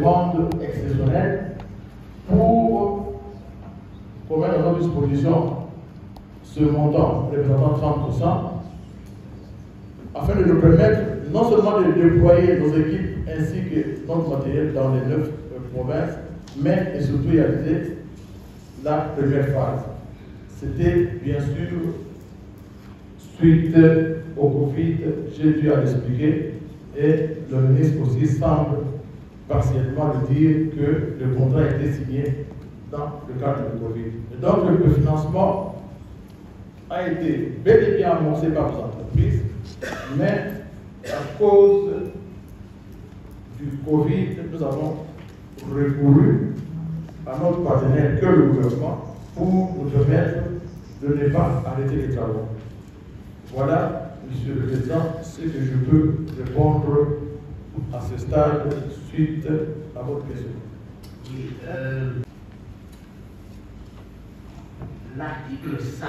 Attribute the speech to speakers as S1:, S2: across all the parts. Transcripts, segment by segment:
S1: demande exceptionnelle pour mettre à notre disposition ce montant représentant 30%, afin de nous permettre non seulement de déployer nos équipes ainsi que notre matériel dans les 9 provinces, mais et surtout réaliser la première phase. C'était bien sûr suite au Covid, j'ai dû l'expliquer, et le ministre aussi semble partiellement le dire que le contrat a été signé dans le cadre du Covid. Et donc le financement a été bel et bien annoncé par les entreprises, mais à cause du Covid, nous avons recouru à notre partenaire que le gouvernement pour nous permettre de ne pas arrêter les travaux. Voilà, Monsieur le Président, ce que je peux répondre à ce stade suite à votre question.
S2: Oui, l'article 5,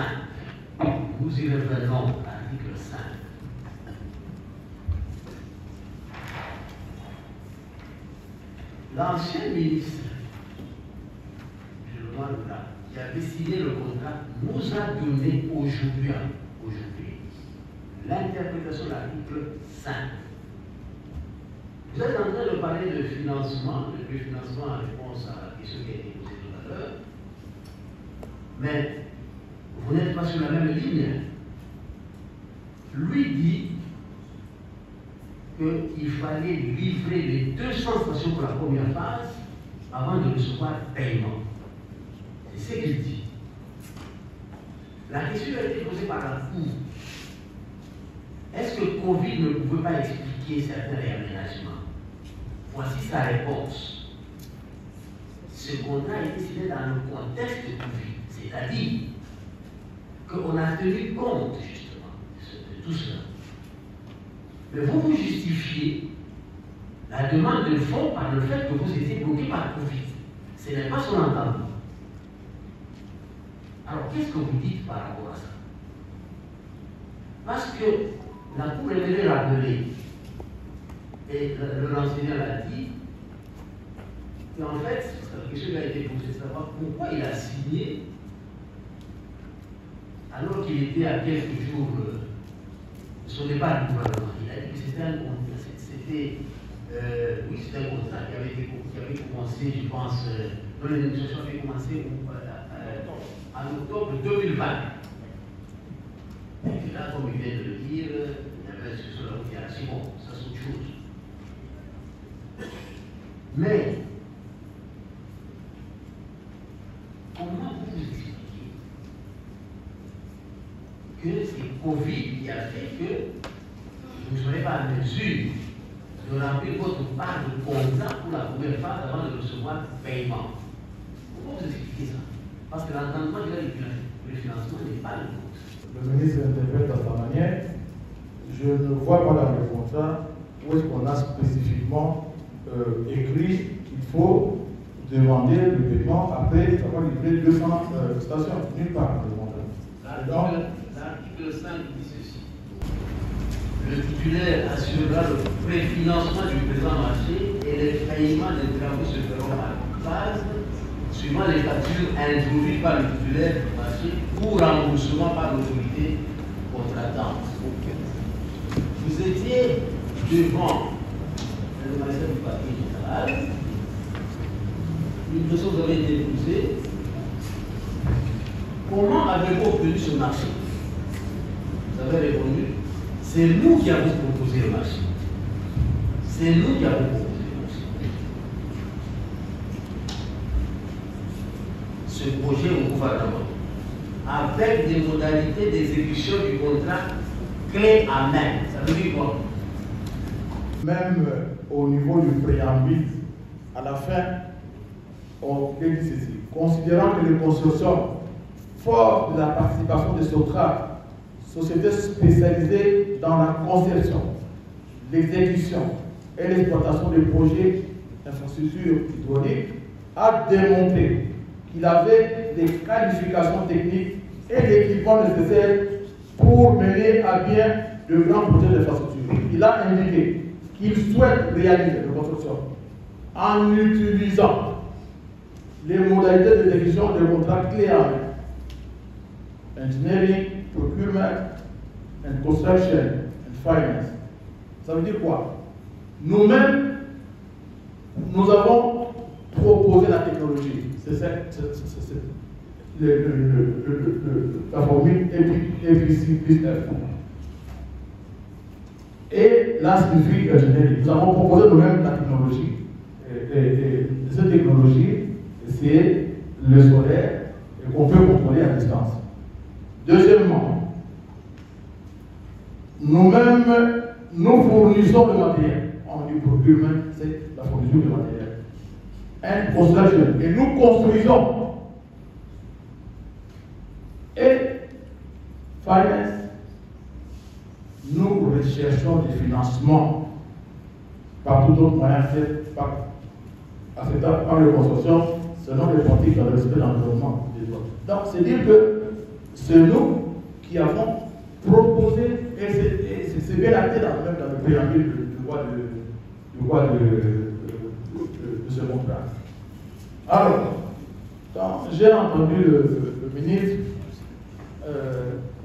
S2: nous y revenons, l'article 5. L'ancien ministre, je le vois là, qui avait signé le contrat, nous a donné aujourd'hui l'interprétation de l'article 5. Vous êtes en train de parler de financement, de préfinancement en réponse à la question qui a été posée tout à l'heure, mais vous n'êtes pas sur la même ligne. Lui dit qu'il fallait livrer les 200 stations pour la première phase avant de recevoir paiement. C'est ce qu'il dit. La question a été posée par la Cour. Est-ce que Covid ne pouvait pas expliquer certains réaménagements? Voici sa réponse. Ce contrat a été signé dans le contexte de Covid, c'est-à-dire qu'on a tenu compte justement de tout cela. Mais vous justifiez la demande de fonds par le fait que vous étiez bloqué par Covid. Ce n'est pas son entendement. Alors, qu'est-ce que vous dites par rapport à ça? Parce que la Cour aimerait rappeler, et le renseignement l'a dit, qu'en fait, la question qui a été posée, c'est de savoir pourquoi il a signé alors qu'il était à quelques jours de son départ du gouvernement. Il a dit que c'était un contrat, c'était un contrat qui avait commencé, je pense, dont les négociations avaient commencé en octobre 2020. Et là, comme il vient de le dire, il y avait une discussion là où il y a assez bon, ça c'est autre chose. Mais, comment vous expliquez que c'est Covid qui a fait que vous ne serez pas en mesure de remplir votre part de contrat pour la première phase avant de recevoir paiement? Comment vous expliquez ça? Parce que l'entendement du financement n'est pas le bon.
S1: Le ministre interprète à sa manière. Je ne vois pas dans le contrat où est-ce qu'on a spécifiquement écrit qu'il faut demander le paiement après avoir livré 200 stations. Nulle part dans le contrat.
S2: L'article 5 dit ceci. Le titulaire assurera le préfinancement du présent marché et les paiements des travaux se feront par phase suivant les factures introduites par le titulaire du marché ou remboursement par l'autorité contratante. Vous étiez devant le magistrat du parquet général. Une question vous avez été posée. Comment avez-vous obtenu ce marché? Vous avez répondu, c'est nous qui avons proposé le marché. C'est nous qui avons proposé le marché. Ce projet au gouvernement, avec des modalités d'exécution du contrat clé à main. Ça veut dire quoi?
S1: Même au niveau du préambule, à la fin, on dit ceci. Considérant que le consortium, fort de la participation de Sotra, société spécialisée dans la conception, l'exécution et l'exploitation des projets d'infrastructures hydrauliques, a démontré qu'il avait les qualifications techniques et l'équipement nécessaire pour mener à bien de grands projets d'infrastructure. Il a indiqué qu'il souhaite réaliser le construction en utilisant les modalités d'exécution des contrats clés en main. Engineering, procurement, and construction, and finance. Ça veut dire quoi? Nous-mêmes, nous avons proposé la technologie. C'est la formule EPC plus F. Et là, signifie ingénierie. Nous avons proposé nous-mêmes la technologie. Et cette technologie, c'est le solaire et qu'on peut contrôler à distance. Deuxièmement, nous-mêmes, nous fournissons le matériel. On dit procurement, c'est la fourniture de matériel. And construction. Et nous construisons. Et finance, nous recherchons des financements par tout autre moyen acceptable par les consortiums selon les pratiques dans le respect de l'environnement. Donc, c'est dire que c'est nous qui avons proposé, et c'est bien acté même dans le préambule du droit de ce contrat. Alors, quand j'ai entendu le ministre,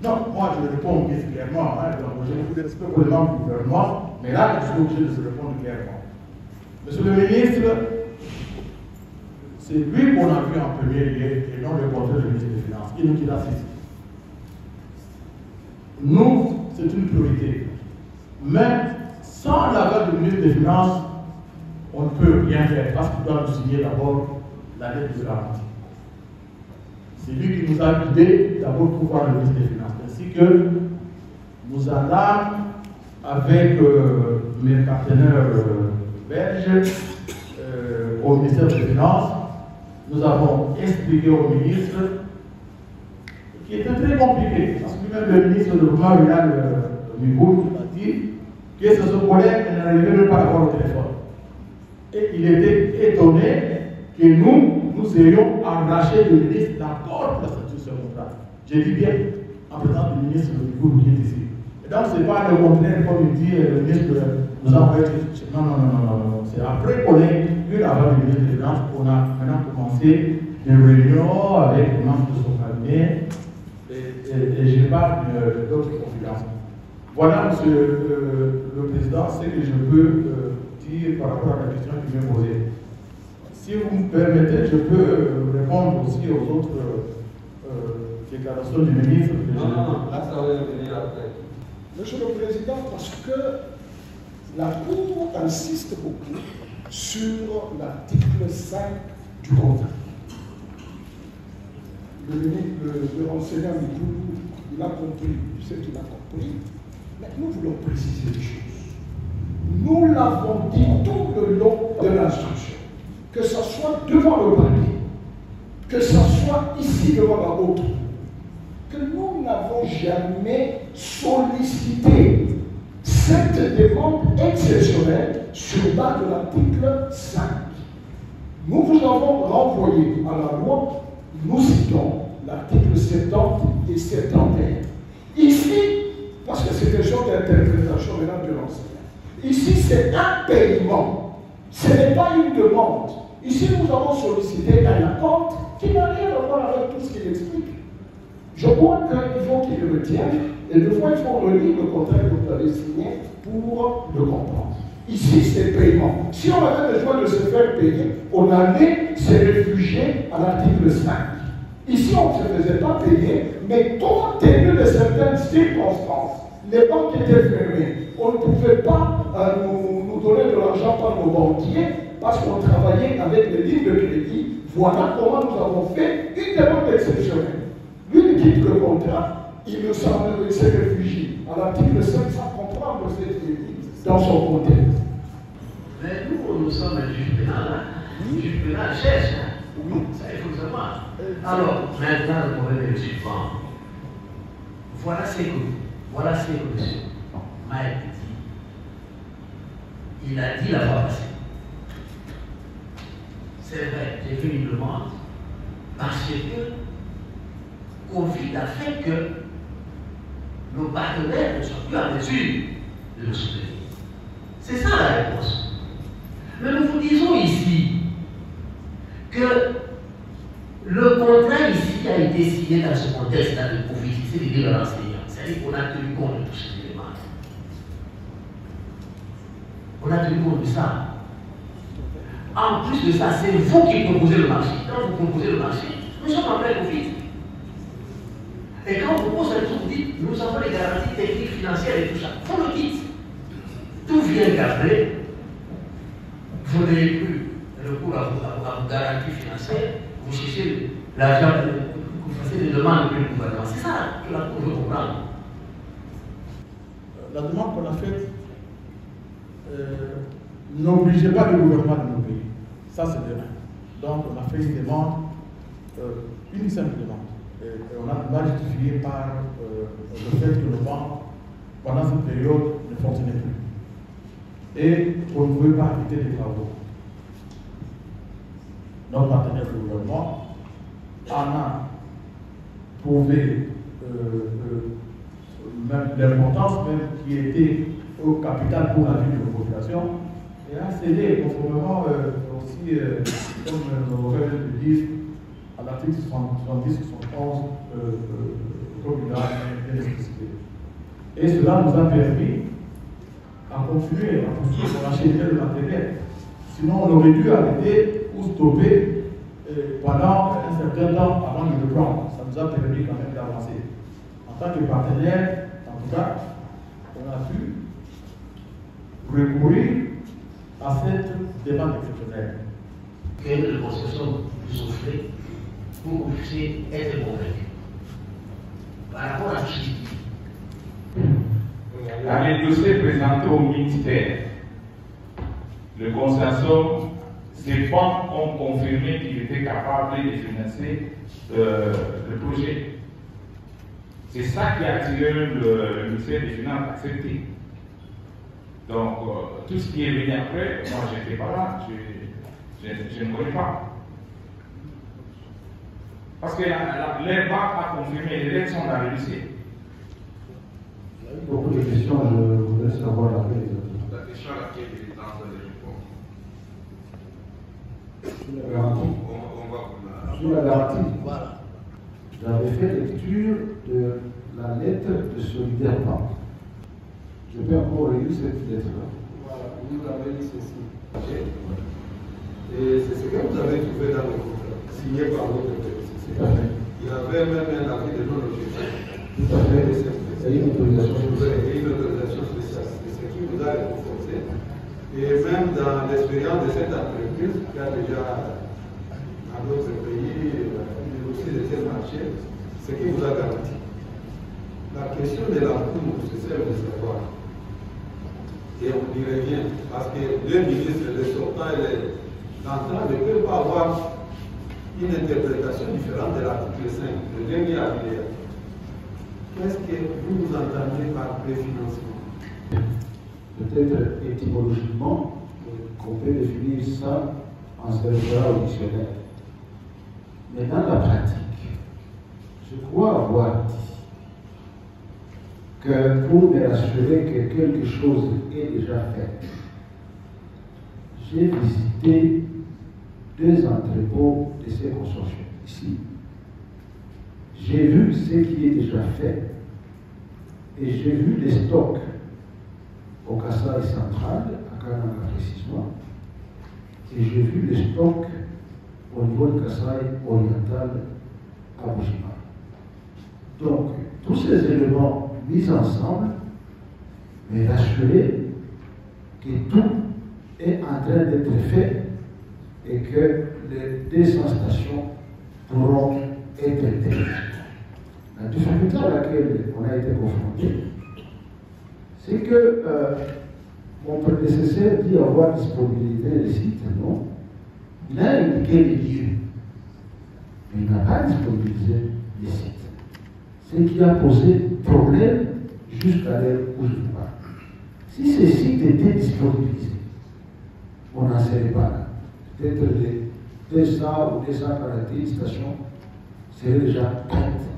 S1: non, moi je réponds clairement, hein, donc j'ai beaucoup de respect pour les membres du gouvernement, mais là je suis obligé de se répondre clairement. Monsieur le ministre, c'est lui qu'on a vu en premier lieu et non le portefeuille du ministre des Finances, qui nous dit assiste. Nous, c'est une priorité. Mais sans l'aval du ministre des Finances, on ne peut rien faire parce qu'il doit nous signer d'abord la lettre de garantie. C'est lui qui nous a guidés d'abord pour voir le ministre des Finances. Ainsi que nous allons avec mes partenaires belges au ministère des Finances, nous avons expliqué au ministre qui était très compliqué. Parce que même le ministre de développement rural Miboul a dit que ce collègue n'arrivait même pas à avoir le téléphone. Et il était étonné que nous ayons arraché le ministre d'accord pour la signature de ce contrat. J'ai dit bien, en présence du ministre de Miboul qui est ici. Et donc, ce n'est pas le contraire, comme il dit le ministre nous a envoyé. Non. C'est après qu'on ait eu avant le ministre des Finances qu'on a maintenant commencé des réunions avec les membres de son cabinet. Et je n'ai pas d'autres confidences. Voilà, Monsieur le Président, ce que je peux dire par rapport à la question qui m'est posée. Si vous me permettez, je peux répondre aussi aux autres déclarations du ministre.
S3: Non, là, ça va venir après.
S4: Monsieur le Président, parce que la Cour insiste beaucoup sur l'article 5 du contrat. Le ministre de l'enseignant Miboul, il a compris, je sais qu'il a compris, mais nous voulons préciser les choses. Nous l'avons dit tout le long de l'instruction, que ce soit devant le parquet, que ce soit ici devant la haute, que nous n'avons jamais sollicité cette demande exceptionnelle sur base de l'article 5. Nous vous avons renvoyé à la loi, nous citons l'article 70 et 71. Ici, parce que c'est question d'interprétation maintenant de l'enseignant, ici c'est un paiement, ce n'est pas une demande. Ici nous avons sollicité un accord qui n'a rien à voir avec tout ce qu'il explique. Je crois qu'il faut qu'il le retienne, et deux fois il faut relire le contrat que vous avez signé pour le comprendre. Ici, c'est paiement. Si on avait besoin de se faire payer, on allait se réfugier à l'article 5. Ici, on ne se faisait pas payer, mais compte tenu de certaines circonstances, les banques étaient fermées. On ne pouvait pas nous donner de l'argent par nos banquiers parce qu'on travaillait avec les lignes de crédit. Voilà comment nous avons fait une demande exceptionnelle. Lui, il quitte le contrat, il me semble qu'il s'est réfugié à l'article 5 sans comprendre cette ligne dans son contexte.
S2: Mais nous sommes un juge pénal, hein? Le juge pénal cherche, hein? Oui. Ça, il faut le savoir. Alors, maintenant, le problème est le suivant. Voilà ce que M. Maïk dit. Il a dit la fois passée. C'est vrai, j'ai fait une demande parce que Covid a fait que nos partenaires ne sont plus en mesure de nous soutenir. C'est ça la réponse. Mais nous vous disons ici que le contrat ici a été signé dans ce contexte-là de Covid, c'est l'idée de l'enseignant. C'est-à-dire qu'on a tenu compte de tous ces éléments. On a tenu compte de ça. En plus de ça, c'est vous qui proposez le marché. Quand vous proposez le marché, nous sommes en plein Covid. Et quand on propose un truc, vous dites, nous avons les garanties techniques, financières et tout ça. Vous le dites. Tout vient qu'après, vous n'avez plus recours à vos garanties financières, vous cherchez l'argent, vous faites des demandes auprès du gouvernement. C'est ça que la Cour veut comprendre.
S1: La demande qu'on a faite n'obligeait pas le gouvernement de nous payer. Ça, c'est de rien. Donc, on a fait une demande, une simple demande. Et on a justifié par le fait que nos banques, pendant cette période, ne fonctionnaient plus. Et on ne pouvait pas arrêter les travaux. Notre partenaire du gouvernement en a prouvé même l'importance même qui était au capital pour la vie de la population et a cédé conformément aussi, comme nos règles le disent, à l'article 70-71 du Code de l'électricité. Et cela nous a permis à continuer à acheter le matériel. Sinon, on aurait dû arrêter ou stopper pendant un certain temps avant de le prendre. Ça nous a permis quand même d'avancer. En tant que partenaire, en tout cas, on a pu recourir à cette demande exceptionnelle.
S2: Quelle concession vous offrez pour que vous puissiez être convaincu par rapport à qui?
S5: Dans les dossiers présentés au ministère, le consortium, ces banques ont confirmé qu'il était capable de financer le projet. C'est ça qui a attiré le ministère des Finances à accepter. Donc, tout ce qui est venu après, moi je n'étais pas là, je ne connais pas. Parce que les banques ont confirmé, les lettres sont dans le dossier.
S6: Il y a eu beaucoup de questions, je voudrais savoir laquelle.
S3: La question à laquelle il est en train de répondre.
S6: Sur la garantie.
S3: On va pour la...
S6: Sur la garantie.
S2: Voilà.
S6: J'avais fait lecture de la lettre de Solidaire Banque. Je peux encore relire cette lettre-là.
S3: Voilà, vous avez dit ceci. Et c'est ce que vous avez trouvé dans le contrat, signé par votre prédécesseur.
S6: Tout à fait.
S3: Il y avait même un avis de non-objection.
S6: Tout à fait. C'est une autorisation spéciale.
S3: Et une autorisation spéciale. C'est ce qui vous a réconforté. Et même dans l'expérience de cette entreprise, qui a déjà dans d'autres pays, aussi de tel marché, ce qui vous a garanti. La question de la Cour, c'est celle de savoir. Et on y revient, parce que le ministre, le sortant et l'entrant ne peuvent pas avoir une interprétation différente de l'article 5, le dernier alinéa. Qu'est-ce que vous entendez par préfinancement?
S6: Peut-être étymologiquement, qu'on peut définir ça en se référant au dictionnaire. Mais dans la pratique, je crois avoir dit que pour me rassurer que quelque chose est déjà fait, j'ai visité 2 entrepôts de ces consortiums ici. J'ai vu ce qui est déjà fait et j'ai vu les stocks au Kasaï central, à Kananga précisément, et j'ai vu les stocks au niveau du Kasaï oriental à Bujima. Donc, tous ces éléments mis ensemble me rassurer que tout est en train d'être fait et que les 200 stations pourront être intégrées. La difficulté à laquelle on a été confronté, c'est que mon prédécesseur dit avoir disponibilité des sites, non. Il a indiqué les lieux, mais il n'a pas disponibilisé les sites. Ce qui a posé problème jusqu'à l'heure où je vous parle. Si ces sites étaient disponibilisés, on n'en serait pas là. Peut-être les 200 ou 241 stations seraient déjà prêtes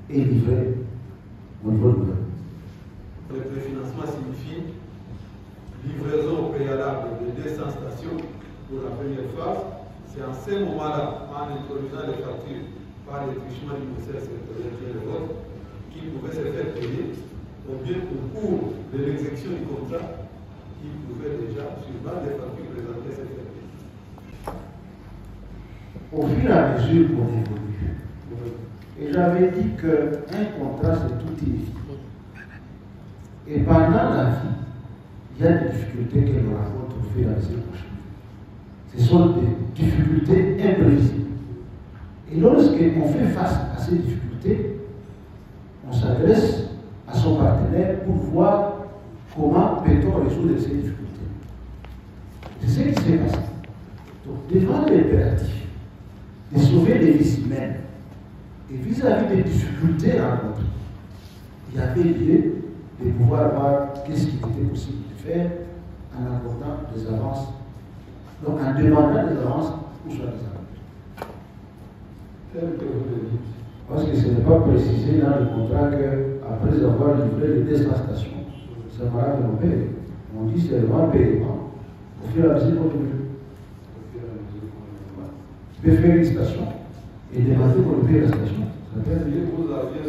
S6: et livrées au niveau du gouvernement.
S3: Le préfinancement signifie livraison préalable de 200 stations pour la première phase. C'est en ce moment-là, en introduisant les factures par les trichements du ministère sectoriel et le vote, qu'ils pouvaient se faire payer, ou bien au cours de l'exécution du contrat, qu'ils pouvaient déjà, sur base des factures présentées, se faire payer.
S6: Au fur et à mesure qu'on évolue, et j'avais dit qu'un contrat c'est toute une vie. Et pendant la vie, il y a des difficultés que l'on rencontre au fur et à mesure qu'on change. Ce sont des difficultés imprévisibles. Et lorsqu'on fait face à ces difficultés, on s'adresse à son partenaire pour voir comment peut-on résoudre ces difficultés. C'est ce qui s'est passé. Donc, devant l'impératif de sauver les vies humaines et vis-à-vis des difficultés rencontrées, il y avait lieu de pouvoir voir qu'est-ce qu'il était possible de faire en accordant des avances. Donc, en demandant des avances ou soit des avances. Parce que ce n'est pas précisé dans le contrat qu'après avoir livré les 200 stations, ça va de nos payer. On dit seulement paiement au fur et à mesure qu'on veut. Tu peux faire une station et demander pour payer la station.
S3: Vous aviez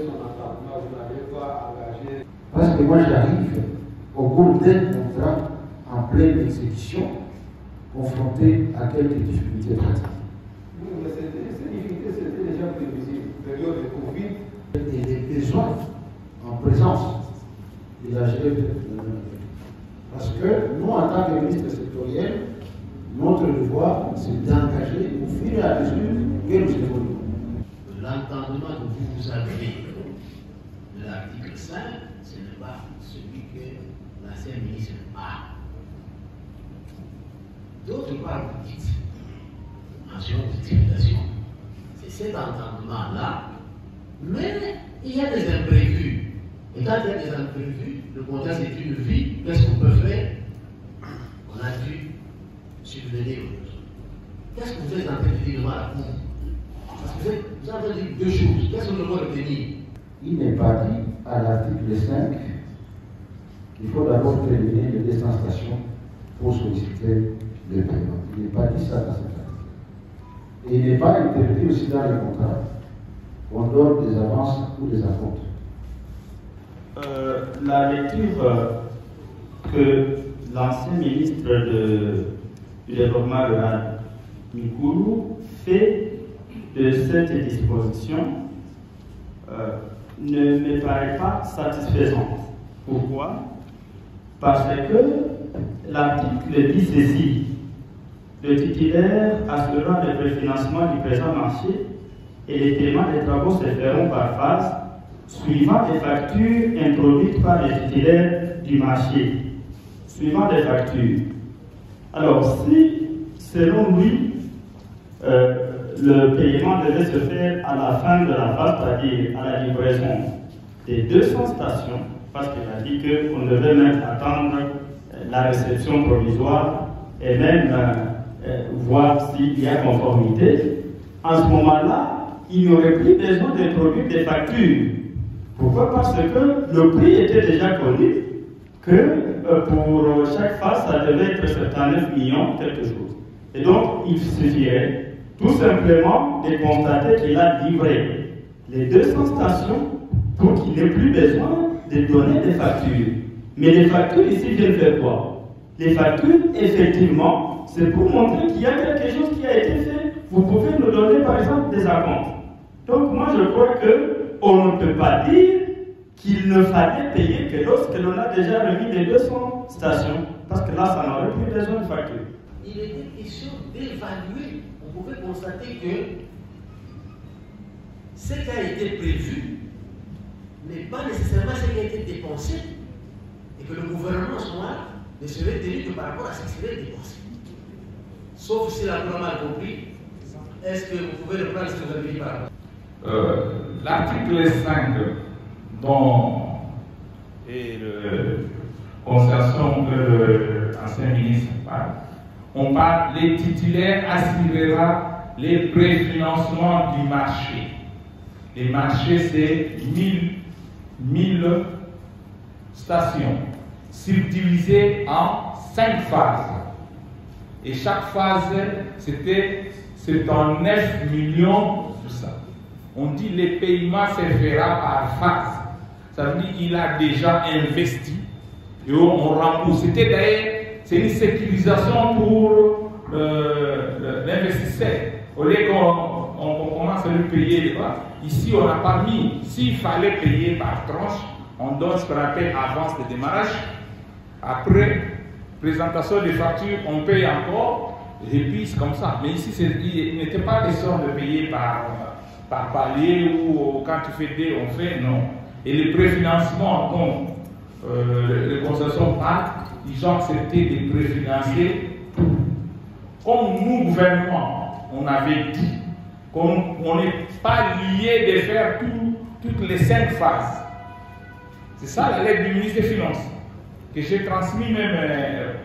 S3: son entendement, vous n'avez pas engagé.
S6: Parce que moi j'arrive au cours d'un contrat en pleine exécution, confronté à quelques difficultés pratiques.
S3: Oui, mais ces difficultés, c'était déjà prévisible. Période de Covid.
S6: Et les besoins en présence de la GF. Parce que nous, en tant que ministre sectoriel, notre devoir, c'est d'engager au fur et à mesure que nous évoluons.
S2: L'entendement que vous avez de l'article 5, ce n'est pas celui que l'ancien ministre a. D'autre part, vous dites, mention d'utilisation, c'est cet entendement-là, mais il y a des imprévus. Et quand il y a des imprévus, le contrat c'est une vie, qu'est-ce qu'on peut faire? On a dû subvenir aux besoins. Qu'est-ce que vous êtes en train de dire devant la Cour? Parce que vous avez dit deux choses. Qu'est-ce qu'on doit retenir?
S6: Il n'est pas dit à l'article 5 qu'il faut d'abord terminer les 200 stations pour solliciter le paiement. Il n'est pas dit ça dans cet article. Et il n'est pas interdit aussi dans les contrats qu'on donne des avances ou des acomptes.
S7: La lecture que l'ancien ministre du développement rural, Mikulu, fait de cette disposition ne me paraît pas satisfaisante. Pourquoi? Parce que l'article dit ceci: le titulaire assurera le préfinancement du présent marché et les paiements des travaux se feront par phase, suivant les factures introduites par les titulaires du marché. Suivant les factures. Alors, si, selon lui, le paiement devait se faire à la fin de la phase, c'est-à-dire à la livraison des 200 stations, parce qu'il a dit qu'on devait même attendre la réception provisoire et même voir s'il y a conformité. En ce moment-là, il n'y aurait plus besoin d'introduire des factures. Pourquoi? Parce que le prix était déjà connu, que pour chaque phase, ça devait être 79 millions, quelque chose. Et donc, il suffirait tout simplement de constater qu'il a livré les 200 stations pour qu'il n'ait plus besoin de donner des factures. Mais les factures ici viennent faire quoi? Les factures, effectivement, c'est pour montrer qu'il y a quelque chose qui a été fait. Vous pouvez nous donner par exemple des acomptes. Donc moi je crois qu'on ne peut pas dire qu'il ne fallait payer que lorsque l'on a déjà remis les 200 stations, parce que là ça n'aurait plus besoin de factures.
S2: Il était question d'évaluer. On pouvait constater que ce qui a été prévu n'est pas nécessairement ce qui a été dépensé et que le gouvernement soit ne serait tenu que par rapport à ce qui serait dépensé. Sauf si la Cour a mal compris. Est-ce que vous pouvez reprendre ce que vous avez dit par rapport?
S5: L'article 5 dont et le concession que l'ancien ministre parle, on parle les titulaires assurera les préfinancements du marché. Les marchés, c'est 1000 stations. subdivisé en 5 phases. Et chaque phase, c'était 9 millions, tout ça. On dit les paiements se fera par phase. Ça veut dire qu'il a déjà investi et on rembourse. C'était d'ailleurs, c'est une sécurisation pour l'investisseur. Au lieu qu'on commence à lui payer les bas, ici on n'a pas mis. S'il fallait payer par tranche, on donne ce qu'on appelle avance de démarrage. Après, présentation des factures, on paye encore, et puis c'est comme ça. Mais ici, il n'était pas question de payer par palier ou quand tu fais D, on fait, non. Et les préfinancements dont les concessions partent, ils ont accepté de préfinancer. Comme nous, gouvernement, on avait dit qu'on n'est pas lié de faire toutes les 5 phases. C'est ça la lettre du ministre des Finances, que j'ai transmis même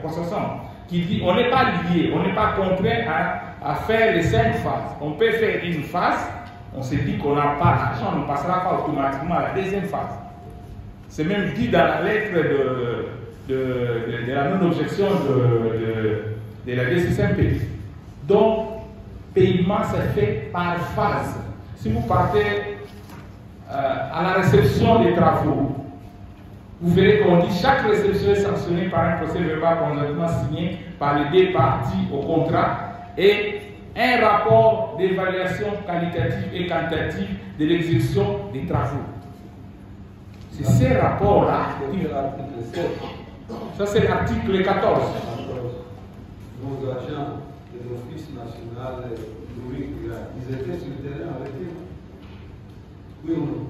S5: concession, qui dit on n'est pas lié, on n'est pas contraint à faire les 5 phases. On peut faire une phase, on s'est dit qu'on n'a pas l'argent, on ne passera pas automatiquement à la deuxième phase. C'est même dit dans la lettre de la non-objection de la DCCMP. Donc, paiement se fait par phase. Si vous partez à la réception des travaux, vous verrez qu'on dit chaque réception est sanctionnée par un procès verbal conjointement signé par les 2 parties au contrat et un rapport d'évaluation qualitative et quantitative de l'exécution des travaux. C'est ces rapports-là. Ça, c'est l'article 14.
S3: Nos agents de l'Office national de l'URIC, ils étaient sur le terrain avec eux. Oui ou non?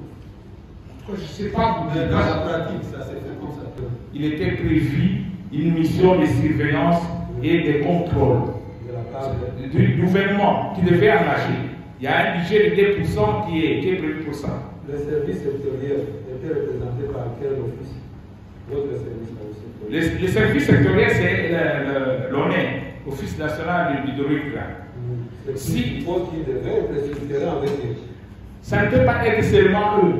S5: Je ne sais pas vous dire.
S3: Dans la pratique, ça s'est fait comme ça.
S5: Il était prévu une mission de surveillance et de contrôle du gouvernement qui devait engager. Il y a un budget de 2% qui est prévu pour ça.
S3: Le service sectoriel était représenté par quel office? Votre service sectoriel.
S5: Le service sectoriel, c'est l'ONE, Office national de l'hydraulique.
S3: Si il faut qu'ils devaient être sur le terrain avec eux.
S5: Ça ne peut pas être seulement eux.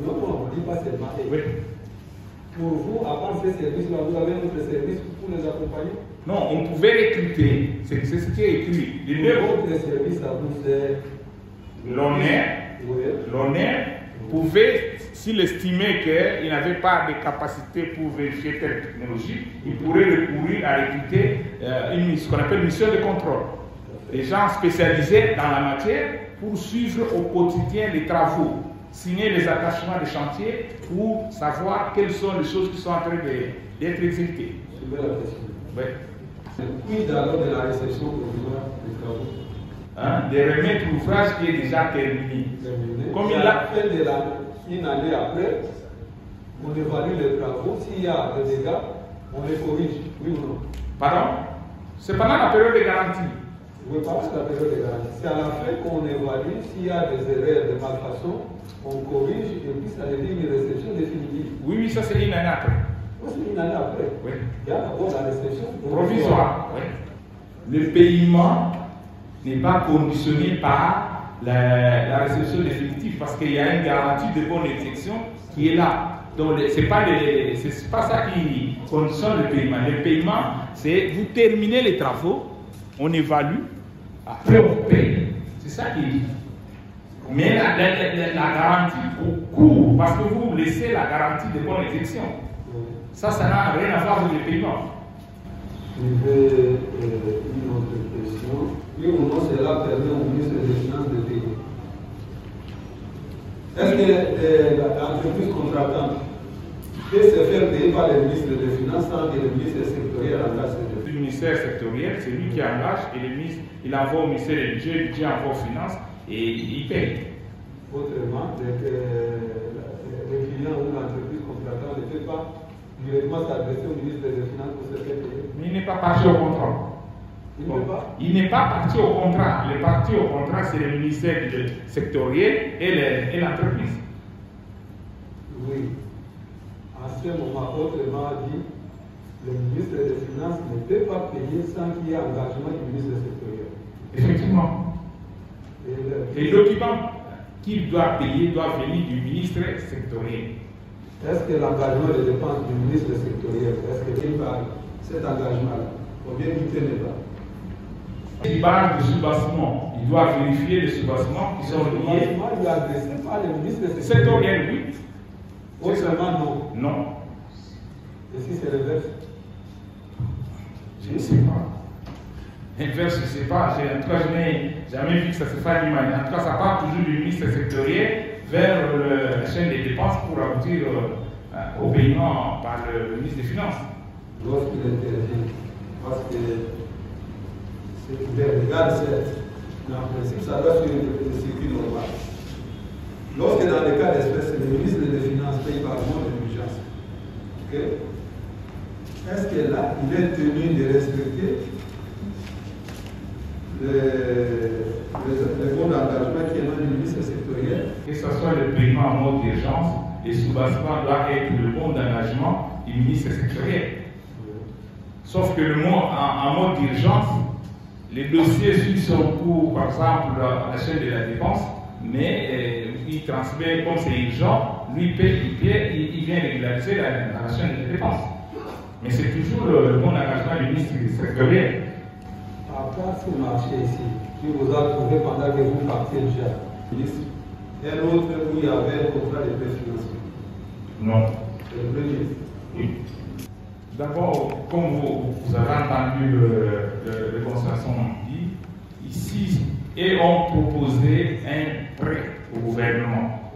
S3: Non, on ne dit pas seulement eux.
S5: Oui.
S3: Pour vous, à part ces services-là, vous avez un autre service pour les accompagner?
S5: Non, on pouvait recruter. C'est ce qui est écrit. Les deux
S3: autres services à vous, c'est
S5: l'ONE pouvait, s'il estimait qu'il n'avait pas de capacité pour vérifier telle technologie, il pourrait recourir à recruter ce qu'on appelle une mission de contrôle. Des gens spécialisés dans la matière pour suivre au quotidien les travaux, signer les attachements de chantier pour savoir quelles sont les choses qui sont en train d'être exécutées.
S3: C'est une belle question.
S5: Oui.
S3: Quid alors de la réception provisoire des travaux?
S5: De remettre l'ouvrage qui est déjà terminé.
S3: Comme il a fait une année après, on évalue les travaux. S'il y a des dégâts, on les corrige. Oui ou non?
S5: Pardon? C'est pendant la période de garantie.
S3: Oui, pas la période de garantie. C'est à la fin qu'on évalue s'il y a des erreurs, des malfaçons, on corrige et puis ça devient une réception définitive.
S5: Oui, ça c'est une année après.
S3: C'est une année après.
S5: Oui.
S3: Il y a d'abord la réception
S5: provisoire. Oui. Le paiement n'est pas conditionné par la réception définitive parce qu'il y a une garantie de bonne exécution qui est là. Donc, ce n'est pas ça qui conditionne le paiement. Le paiement, c'est vous terminez les travaux, on évalue, après on paye. C'est ça qui est dit. Mais la garantie au cours, parce que vous laissez la garantie de bonne exécution. Ça n'a rien à voir avec le paiement.
S3: Je vais une autre question. Oui ou non, cela permet au ministre des Finances de payer? Est-ce que l'entreprise contractante peut se faire payer par le ministre des Finances sans que le ministère sectoriel engage?
S5: Le ministère sectoriel, c'est lui qui engage et le ministre, il envoie au ministère du budget, le budget envoie aux finances et il paye.
S3: Autrement, le client ou l'entreprise contractante ne peut pas directement s'adresser au ministre des Finances pour se faire payer.
S5: Mais il n'est pas parti au contrat. Il n'est pas parti au contrat. Le parti au contrat, c'est le ministère sectoriel et l'entreprise.
S3: Oui. À ce moment, autrement dit, le ministre des Finances ne peut pas payer sans qu'il y ait engagement du ministre sectoriel.
S5: Effectivement. Et le document qu'il doit payer doit venir du ministre sectoriel.
S3: est-ce que l'engagement des dépenses du ministre sectoriel, est-ce qu'il parle cet engagement-là, ou bien il ne tenait pas?
S5: Il parle de soubassement. Il doit vérifier les soubassements qui sont liés.
S3: Moi, il est adressé par le ministre
S5: sectoriel, oui.
S3: Autrement, non.
S5: Non.
S3: Et si c'est l'inverse?
S5: Je ne sais pas. L'inverse, je ne sais pas. En tout cas, je n'ai jamais vu que ça se fasse d'une manière. En tout cas, ça part toujours du ministre sectoriel vers la chaîne des dépenses pour aboutir au paiement par le ministre des Finances.
S3: Lorsqu'il intervient, parce que c'est ouvert, regarde, mais en principe, ça doit suivre le circuit normal. Lorsque dans le cas d'espèce, le ministre des Finances paye par mois d'urgence, est-ce que là, il est tenu de respecter les bons d'engagement qui émanent du ministre sectoriel?
S5: Que ce soit le paiement en mode d'urgence, les soubassements doivent être le bon d'engagement du ministre sectoriel. Sauf que le mot en mode d'urgence, les dossiers sont pour, par exemple, la chaîne de la dépense, mais il transmet, comme c'est urgent, lui il vient régulariser la chaîne de dépense. Mais c'est toujours le bon engagement du ministre sectoriel.
S3: À part ce marché ici, qui vous a trouvé pendant que vous partiez déjà, ministre, et l'autre où il y avait un contrat de préfinancement?
S5: Non.
S3: C'est le premier.
S5: Oui. D'abord, comme vous avez entendu le constatant dit, ici, ils ont proposé un prêt au gouvernement.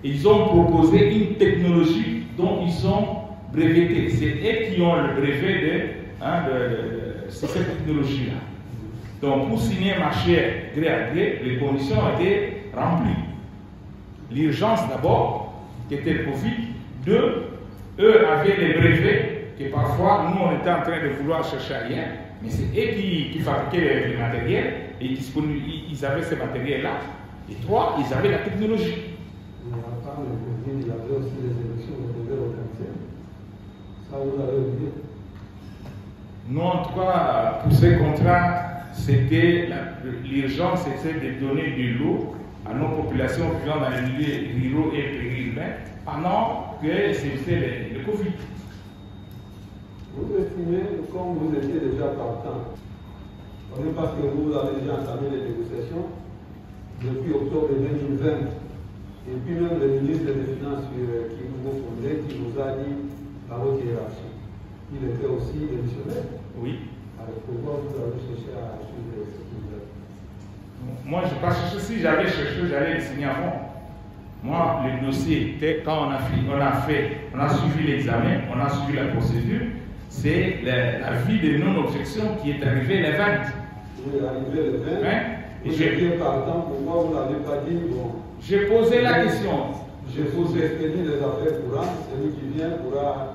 S5: Ils ont proposé une technologie dont ils sont brevetés. C'est eux qui ont le brevet de cette technologie-là. Donc, pour signer un marché gré à gré, les conditions ont été remplies. L'urgence d'abord, qui était le Covid. Deux, eux avaient les brevets que parfois, nous, on était en train de vouloir chercher ailleurs, mais c'est eux qui fabriquaient les matériels et ils avaient ces matériels-là. Et trois, ils avaient la technologie.
S3: Mais à part le Covid, il y avait aussi les élections de pouvaient organiser. Ça, vous avez oublié?
S5: Non, en tout cas, pour ces contrats, c'était l'urgence, c'était de donner de l'eau à nos populations vivant dans les milieux ruraux et périurbains pendant que c'était le Covid.
S3: Vous estimez, comme vous étiez déjà partant, parce que vous avez déjà entamé les négociations depuis octobre 2020, et puis même le ministre des Finances qui vous fondait, qui vous a dit à votre hiérarchie, il était aussi démissionnaire.
S5: Oui.
S3: Alors pourquoi vous avez cherché à suivre ce qu'il vous a dit?
S5: Moi, je n'ai pas cherché. Si j'avais cherché, j'allais le signer avant. Moi, le dossier, quand on a suivi l'examen, on a suivi la procédure, c'est l'avis de non-objection qui est arrivé le 20.
S3: Oui, arrivé le 20.
S5: Hein?
S3: Vous étiez partant, pourquoi vous n'avez pas dit bon?
S5: J'ai posé la question.
S3: J'ai posé les affaires courantes, celui qui vient pourra.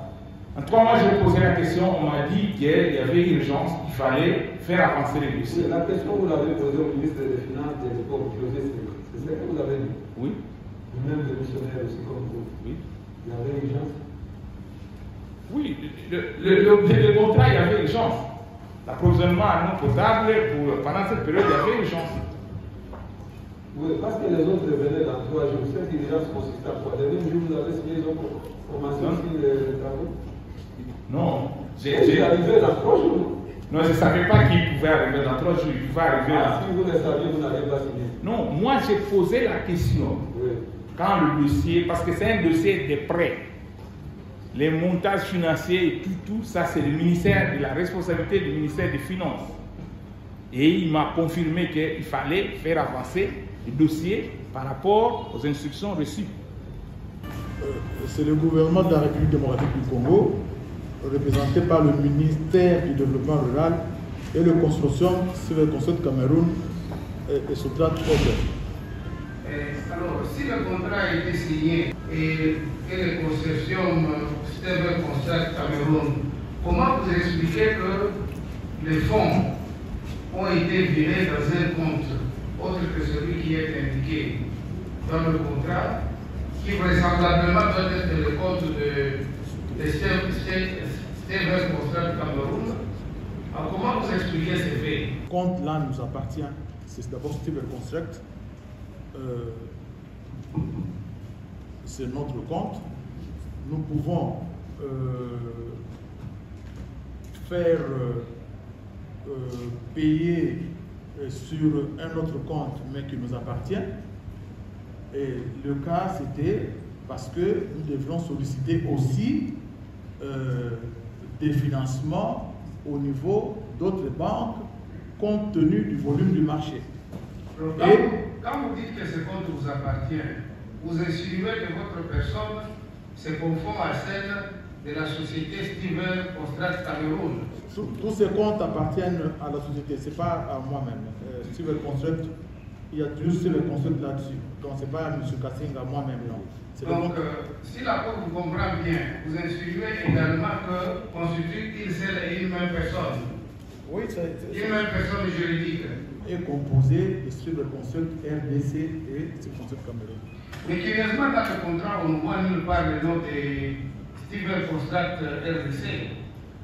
S5: En tout cas, moi, j'ai posé la question, on m'a dit qu'il y avait urgence, qu'il fallait faire avancer les dossiers.
S3: La question, vous l'avez posée au ministre des Finances de l'époque, José Sylvain. C'est ce que vous avez dit?
S5: Oui.
S3: Même démissionnaire aussi comme vous.
S5: Oui.
S3: Il y avait urgence?
S5: Oui, le contrat, il y avait urgence. L'approvisionnement en eau potable, pendant cette période, il y avait urgence.
S3: Oui, parce que les autres venaient dans 3 jours. Cette urgence consistait à quoi? Le même jour, vous avez signé, ils ont commencé aussi les travaux?
S5: Non.
S3: J'ai arrivé dans 3 jours.
S5: Non, je ne savais pas qu'il pouvait arriver dans 3 jours. Il pouvait arriver
S3: Si vous le saviez, vous n'avez pas signé.
S5: Non, moi j'ai posé la question.
S3: Oui.
S5: Quand le dossier, parce que c'est un dossier de prêt, les montages financiers et tout ça, c'est le ministère, la responsabilité du ministère des Finances. Et il m'a confirmé qu'il fallait faire avancer le dossier par rapport aux instructions reçues.
S1: C'est le gouvernement de la République démocratique du Congo, représenté par le ministère du Développement rural et le consortium sur le consortium Cameroun et Sotrat Autres.
S8: Alors, si le contrat a été signé et que le consortium Stable Construct Cameroun, comment vous expliquez que les fonds ont été virés dans un compte autre que celui qui est indiqué dans le contrat, qui vraisemblablement doit être le compte de Stable Construct Cameroun? Alors, comment vous expliquez ces faits?
S1: Le compte là nous appartient, c'est d'abord Stable Construct. C'est notre compte. nous pouvons faire payer sur un autre compte, mais qui nous appartient. Et le cas, c'était parce que nous devions solliciter aussi des financements au niveau d'autres banques, compte tenu du volume du marché.
S8: Quand vous dites que ce compte vous appartient, vous insinuez que votre personne se conforme à celle de la société Stever Construct Cameroun.
S1: Tous ces comptes appartiennent à la société, ce n'est pas à moi-même. Stever Construct, il y a juste Stever Construct là-dessus. Donc ce n'est pas M. Kassing à moi-même, non.
S8: Donc, si la Cour vous comprend bien, vous insinuez également que constitue une seule et une même personne.
S1: Oui,
S8: une même personne juridique.
S1: Est composée de Stever Construct RDC et Stever Construct Cameroun.
S8: Mais curieusement, dans le contrat, on ne voit nulle part le nom de Stever Construct RDC.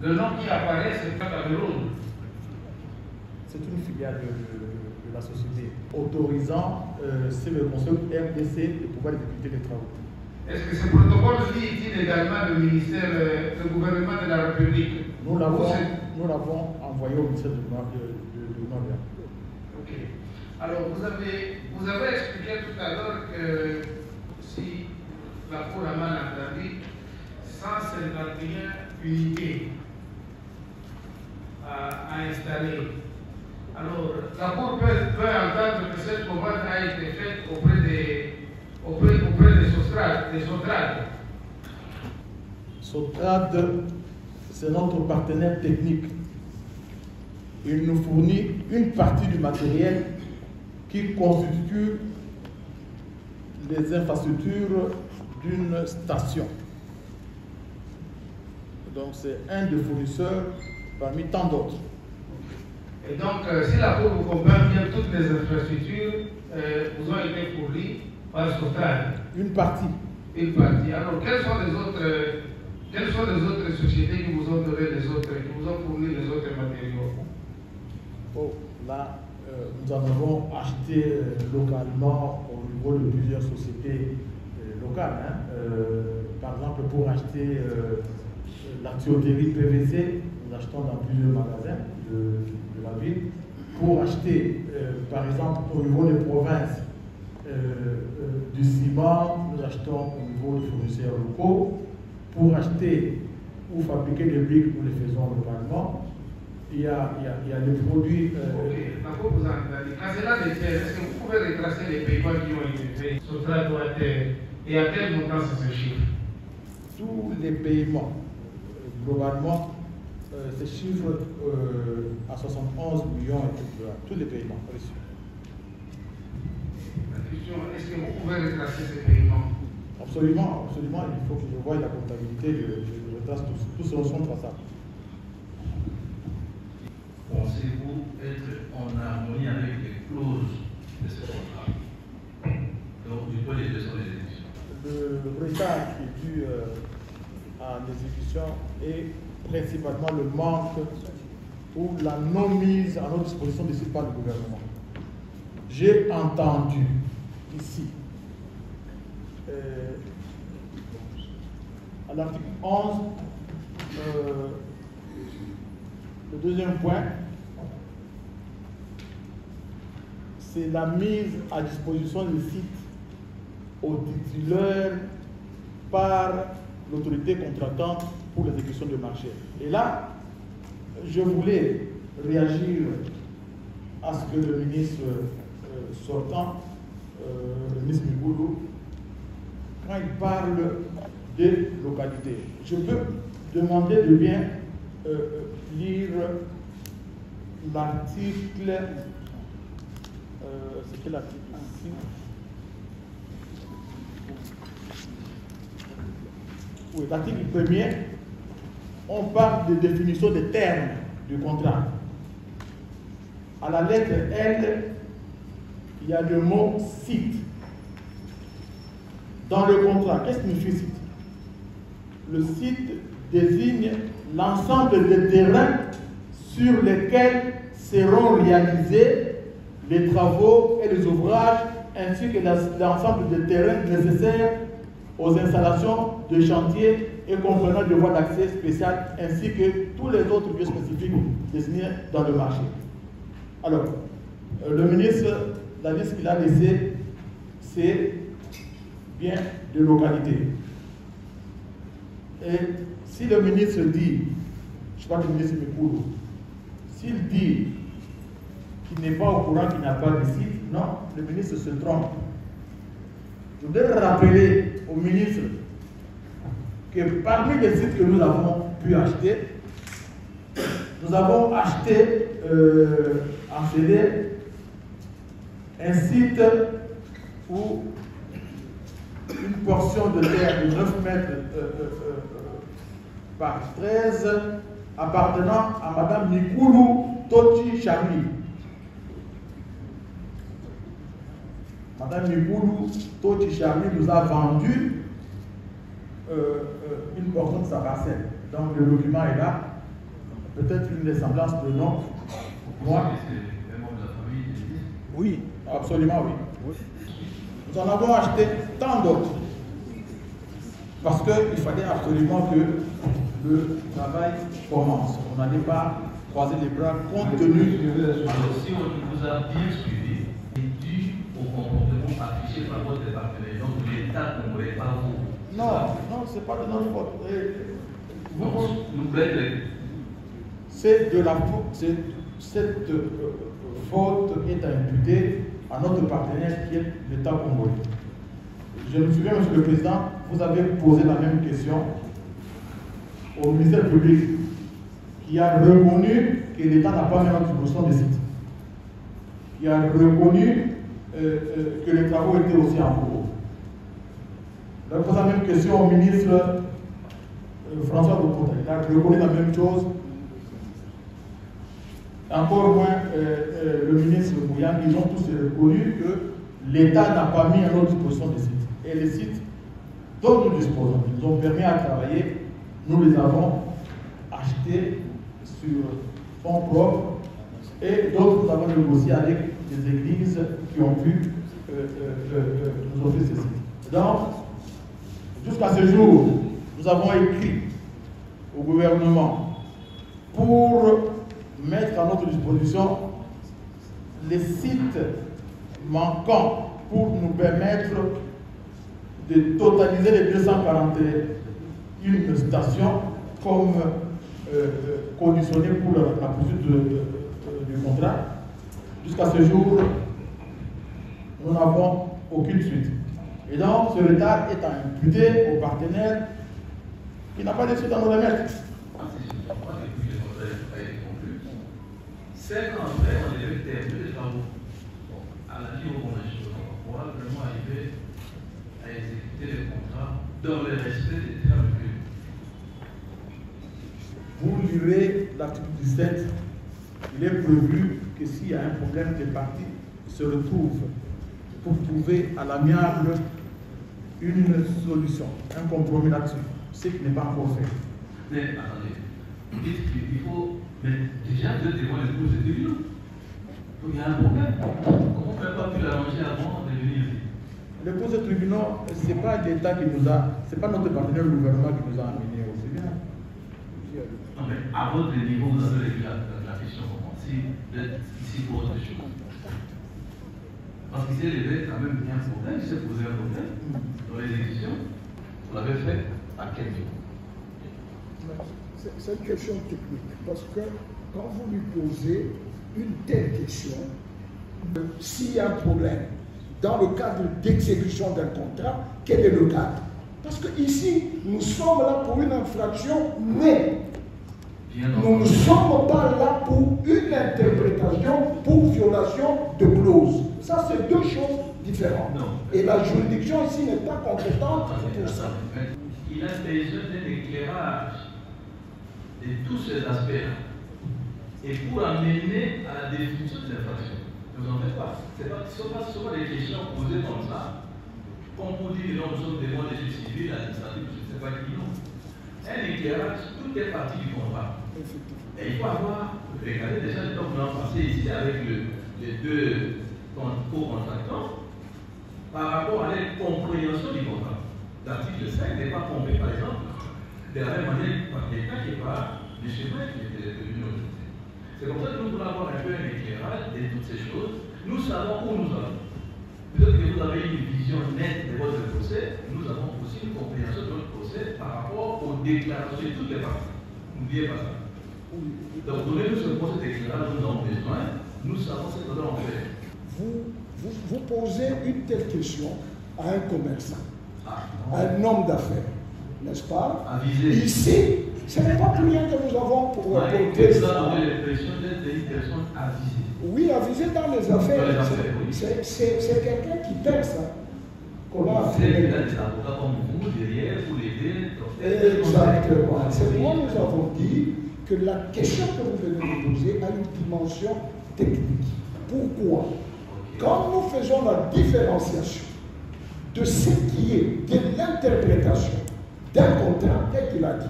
S8: Le nom qui apparaît, c'est Cameroun.
S1: C'est une filiale de la société autorisant Stever Construct RDC de pouvoir exécuter les travaux.
S8: Est-ce que ce protocole dit également le ministère, le gouvernement de la République?
S1: Nous l'avons envoyé au ministère du Nord.
S8: Ok. Alors, vous avez expliqué tout à l'heure que si la Cour a mal entendu, 151 unités à installer. Alors, la Cour peut entendre que cette commande a été faite auprès de Sotrade.
S1: Sotrade, c'est notre partenaire technique. Il nous fournit une partie du matériel qui constitue les infrastructures d'une station. Donc c'est un des fournisseurs parmi tant d'autres.
S8: Et donc, si la Cour vous comprend bien, toutes les infrastructures vous ont été fournies par Sotrade.
S1: Une partie.
S8: Une partie. Alors, quelles sont les autres sociétés qui vous ont donné qui vous ont fourni les autres matériaux?
S1: Oh, là, nous en avons acheté localement au niveau de plusieurs sociétés locales. Par exemple, pour acheter la tuyauterie PVC, nous achetons dans plusieurs magasins de la ville. Pour acheter, par exemple, au niveau des provinces, du ciment, nous achetons au niveau des fournisseurs locaux. Pour acheter ou fabriquer des briques, nous les faisons localement. Il y a des produits.
S8: Ok, d'accord, vous entendez. Quand cela détient, est-ce que vous pouvez retracer les paiements qui ont été faits sur la droite et à quel montant ça se chiffre?
S1: Tous les paiements, globalement, se chiffrent à 71 millions et tout. Tous les paiements reçus.
S8: La question, est-ce que vous pouvez retracer ces paiements?
S1: Absolument, absolument. Il faut que je voie la comptabilité, je retrace tous ces sont traçables.
S2: Pensez-vous être en harmonie avec les clauses de ce contrat? Donc, du coup, les deux sont les élections.
S1: Le retard qui est dû à l'exécution est principalement le manque ou la non-mise à notre disposition décidée par le gouvernement. J'ai entendu ici, à l'article 11, le deuxième point, c'est la mise à disposition du site au titulaire par l'autorité contractante pour l'exécution du marché. Et là, je voulais réagir à ce que le ministre sortant, le ministre Migoulou, quand il parle des localités. Je peux demander de bien lire l'article, c'était l'article ici. Oui, l'article 1er, on parle de définition des termes du contrat. À la lettre L, il y a le mot site. Dans le contrat, qu'est-ce que signifie site? Le site désigne l'ensemble des terrains sur lesquels seront réalisés les travaux et les ouvrages, ainsi que l'ensemble des terrains nécessaires aux installations de chantier et comprenant des voies d'accès spéciales ainsi que tous les autres lieux spécifiques désignés dans le marché. Alors, le ministre, la liste qu'il a laissée, c'est bien de localité. Et si le ministre dit, je crois que le ministre Mikoulou, s'il dit qu'il n'est pas au courant qu'il n'y a pas de site, non, le ministre se trompe. Je voudrais rappeler au ministre que parmi les sites que nous avons pu acheter, nous avons acheté en CD un site où une portion de terre de 9 mètres par 13 appartenant à Mme Mikoulou Tochi Chami. Mme Mikoulou Tochi Chami nous a vendu une portion de sa parcelle. Donc le document est là. Peut-être une ressemblance de nom. Moi,
S9: c'est un membre de la famille.
S1: oui, absolument oui. Nous en avons acheté tant d'autres. Parce qu'il fallait absolument que le travail commence. On n'allait pas croiser les bras compte tenu.
S9: Alors, si on vous a bien suivi, c'est dû au comportement affiché par votre partenaire. Donc l'État ne voulait pas vous.
S1: Non, non, ce n'est pas de notre faute.
S9: Nous plaît.
S1: C'est de la faute. Cette faute est imputée à notre partenaire qui est l'État congolais. Je me souviens, Monsieur le Président, vous avez posé la même question au ministère public qui a reconnu que l'État n'a pas mis en disposition des sites. Qui a reconnu que les travaux étaient aussi en cours. Je pose la même question au ministre François Dokota. Il a reconnu la même chose. Encore moins le ministre Bouyan, ils ont tous reconnu que l'État n'a pas mis à notre disposition des sites. Et les sites dont nous disposons, ils nous ont permis à travailler, nous les avons achetés sur fonds propres et d'autres nous avons négocié avec des églises qui ont pu nous offrir ces sites. Donc, jusqu'à ce jour, nous avons écrit au gouvernement pour mettre à notre disposition les sites manquants pour nous permettre de totaliser les 241 stations comme conditionnées pour la poursuite du contrat. Jusqu'à ce jour, nous n'avons aucune suite. Et donc, ce retard est imputé au partenaire qui n'a pas de suite à nous remettre.
S9: 5 ans après, on devait terminer les travaux. À la vie où on a probablement arrivé à exécuter les contrats dans le respect des termes prévus.
S1: Vous lirez l'article 17, il est prévu que s'il y a un problème, les parties se retrouvent pour trouver à l'amiable une solution, un compromis là-dessus, ce qui n'est pas encore fait.
S9: Mais attendez, vous dites qu'il faut. Mais déjà, vous êtes devant les causes de tribunaux. Donc il y a un problème. Comment on ne peut pas pu l'arranger avant de venir ici?
S1: Les causes de tribunaux, ce n'est pas l'État qui nous a, ce n'est pas notre partenaire, le gouvernement qui nous a amenés au tribunal.
S9: Non, mais à votre niveau, vous avez réglé la question comment? Si vous êtes ici pour autre chose. Parce qu'il s'est levé quand même bien un problème, il s'est posé un problème dans l'exécution. Vous l'avez fait à quel niveau?
S4: C'est une question technique, parce que quand vous lui posez une telle question, s'il y a un problème dans le cadre d'exécution d'un contrat, quel est le cadre? Parce que ici, nous sommes là pour une infraction, mais nous ne sommes pas là pour une interprétation, pour violation de clause. Ça, c'est deux choses différentes.
S9: Non.
S4: Et la juridiction ici n'est pas compétente pour ça.
S9: Il a besoin d'un éclairage de tous ces aspects-là. Et pour amener à la définition de l'infraction. Ne vous en faites pas. Ce ne sont pas seulement des questions posées comme ça. Comme pour dire que nous sommes devant les juges civils, administratifs, je ne sais pas qui non. Un éclairage, tout est partie du contrat. Et il faut avoir regardé déjà le temps que nous avons passé ici avec les deux co-contractants par rapport à la compréhension du contrat. l'article 5 n'est pas compris, par exemple, de la même manière par l'État qui est par les schémas qui étaient devenus aujourd'hui. C'est comme ça que nous voulons avoir un peu un éclairage de toutes ces choses. Nous savons où nous allons. Peut-être que vous avez une vision nette de votre procès, nous avons aussi une compréhension de notre procès par rapport aux déclarations de toutes les parties. N'oubliez pas ça. Donc, donnez-nous ce procès d'éclairage dont nous avons besoin, nous savons ce que nous allons faire.
S4: Vous posez une telle question à un commerçant, à un homme d'affaires, n'est-ce pas? Ici, ce n'est pas plus rien que nous avons pour
S9: vous avez l'impression d'être une personne avisée.
S4: Oui, avisé dans les affaires. C'est quelqu'un qui perce. Comment
S9: c'est qu'il a des avocats comme vous derrière pour l'aider.
S4: Exactement. C'est pourquoi nous avons dit que la question que vous venez de poser a une dimension technique. Pourquoi? Quand nous faisons la différenciation de ce qui est de l'interprétation d'un contrat, tel qu'il a dit,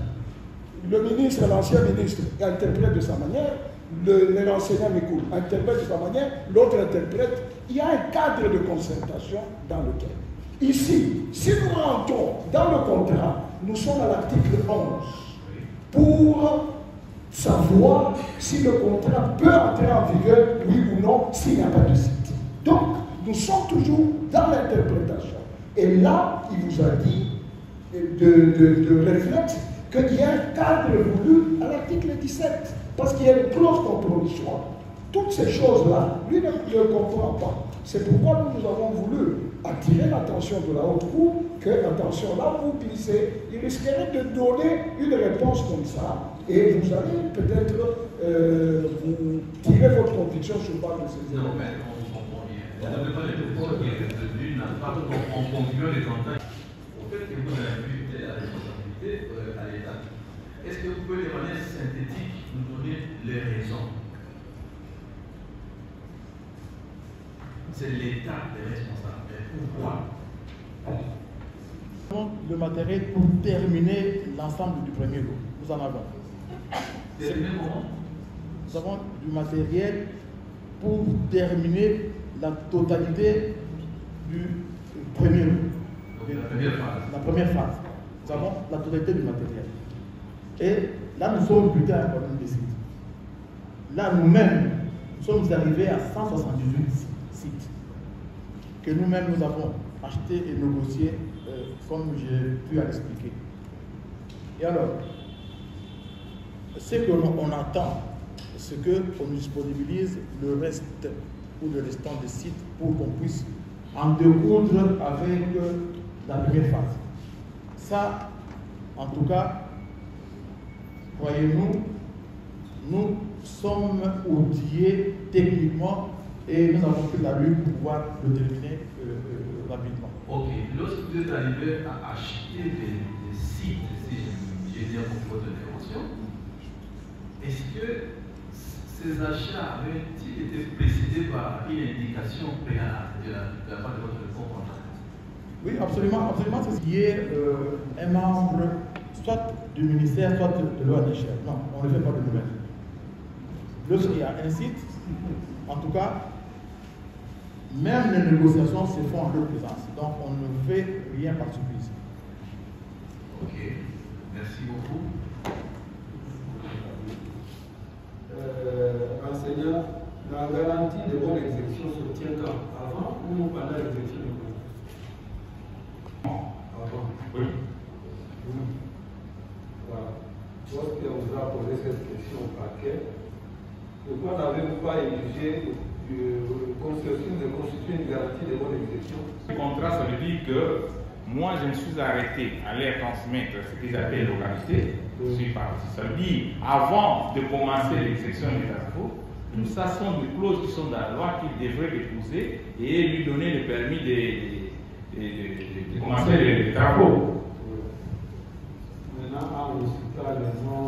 S4: le ministre, l'ancien ministre, interprète de sa manière, l'enseignant Mikoul interprète de sa manière, l'autre interprète. Il y a un cadre de concertation dans lequel. Ici, si nous rentrons dans le contrat, nous sommes à l'article 11 pour savoir si le contrat peut entrer en vigueur, oui ou non, s'il n'y a pas de site. Donc, nous sommes toujours dans l'interprétation. Et là, il vous a dit de réflexe qu'il y a un cadre voulu à l'article 17, parce qu'il y a une clause compromissoire. Toutes ces choses-là, lui ne comprend pas. C'est pourquoi nous avons voulu attirer l'attention de la haute cour que, attention, là où vous glissez, il risquerait de donner une réponse comme ça, et vous allez peut-être vous tirer votre conviction sur base de ces éléments.
S9: Non, mais on comprend bien. Vous n'avez pas le pouvoir qui est retenu, n'a pas en concluant les contacts. Au fait que vous avez imputé la responsabilité à l'État. Est-ce que vous pouvez, de manière synthétique, nous donner les raisons? C'est l'État des responsables. Pourquoi?
S1: Le matériel pour terminer l'ensemble du premier lot. Nous en avons. Nous avons du matériel pour terminer la totalité du premier lot. La première phase. Nous avons la totalité du matériel. Et là, nous sommes butés à un problème de sites. Là, nous-mêmes, nous sommes arrivés à 178 sites que nous-mêmes, nous avons achetés et négociés, comme j'ai pu l'expliquer. Et alors, ce qu'on attend, c'est qu'on disponibilise le reste ou le restant des sites pour qu'on puisse en découdre avec la première phase. Ça, en tout cas, croyez-nous, nous sommes outillés techniquement et nous avons fait la lutte pour pouvoir le terminer rapidement.
S9: Ok. Lorsque vous êtes arrivé à acheter des sites, si j'ai bien compris votre intervention, est-ce que ces achats avaient-ils été précédés par une indication préalable de la part de votre contrat?
S1: Oui, absolument, absolument. C'est ce qui est un membre soit du ministère, soit de l'ONG. Non, on ne fait pas de nouvelles. Lorsqu'il y a un site, en tout cas, même les négociations se font en leur présence. Donc, on ne fait rien par surprise.
S9: Ok, merci beaucoup.
S3: Enseignant, la garantie de bonne exécution se tient quand? Avant ou pendant l'exécution du projet? Avant.
S5: Oui.
S3: Voilà. Lorsqu'on vous a posé cette question au parquet, pourquoi n'avez-vous pas exigé de constituer une garantie de bonne exécution?
S5: Ce contrat, ça veut dire que moi, je me suis arrêté à leur transmettre ce qu'ils appellent l'oralité. Je suis parti. Ça veut dire, avant de commencer l'exécution des travaux, tout ça sont des clauses qui sont dans la loi qu'il devrait déposer et lui donner le permis de commencer les travaux.
S3: Maintenant, en citant le nom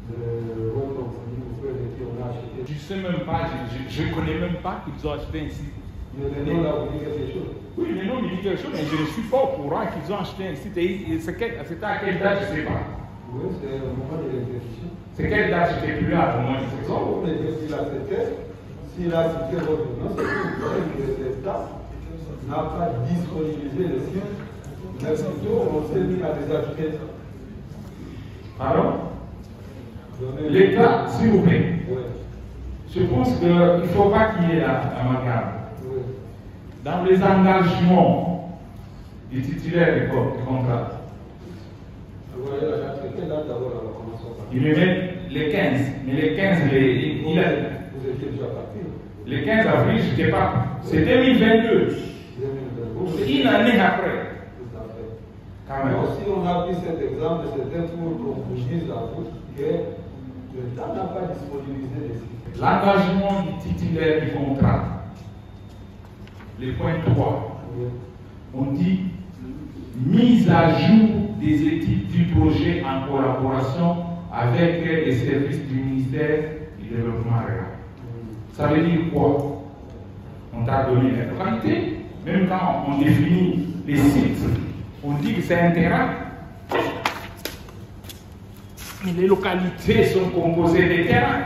S3: de votre compagnie, vous pouvez dire qu'on a acheté.
S5: Je ne sais même pas, je ne connais même pas qu'ils ont acheté un site.
S3: Mais le nom là vous dit quelque chose?
S5: Oui, le nom me dit quelque chose, mais je ne suis pas au courant qu'ils ont acheté un site. C'était à quelle date, je ne sais pas.
S3: Oui, c'est au moment de l'exécution.
S5: C'est quelle date j'étais plus là au moment de l'exécution?
S3: Vous pouvez dire s'il a cité, s'il a cité votre nom, c'est que l'État n'a pas disponibilisé le site On s'est mis à des ajouter.
S5: Pardon? L'État, s'il vous plaît.
S3: Oui.
S5: Je pense qu'il ne faut pas qu'il y ait l'amalgame.
S3: Oui.
S5: Dans les engagements du titulaire du contrat,
S3: Vous voyez la carte, quelle date d'abord la commençons par?
S5: il me met les 15. Mais les 15,
S3: Vous étiez déjà parti.
S5: les 15 avril, je n'étais pas. C'est 2022.
S3: 2022.
S5: C'est une année après.
S3: Tout à fait.
S5: Quand même.
S3: Alors, si on a pris cet exemple, c'était pour qu'on vous dise à vous que l'État n'a pas disponibilisé les sites.
S5: L'engagement du titulaire du contrat, le point 3, on dit mise à jour des études du projet en collaboration avec les services du ministère du Développement rural. Ça veut dire quoi? On t'a donné la localité, même quand on définit les sites, on dit que c'est un terrain. Mais les localités sont composées de terrains.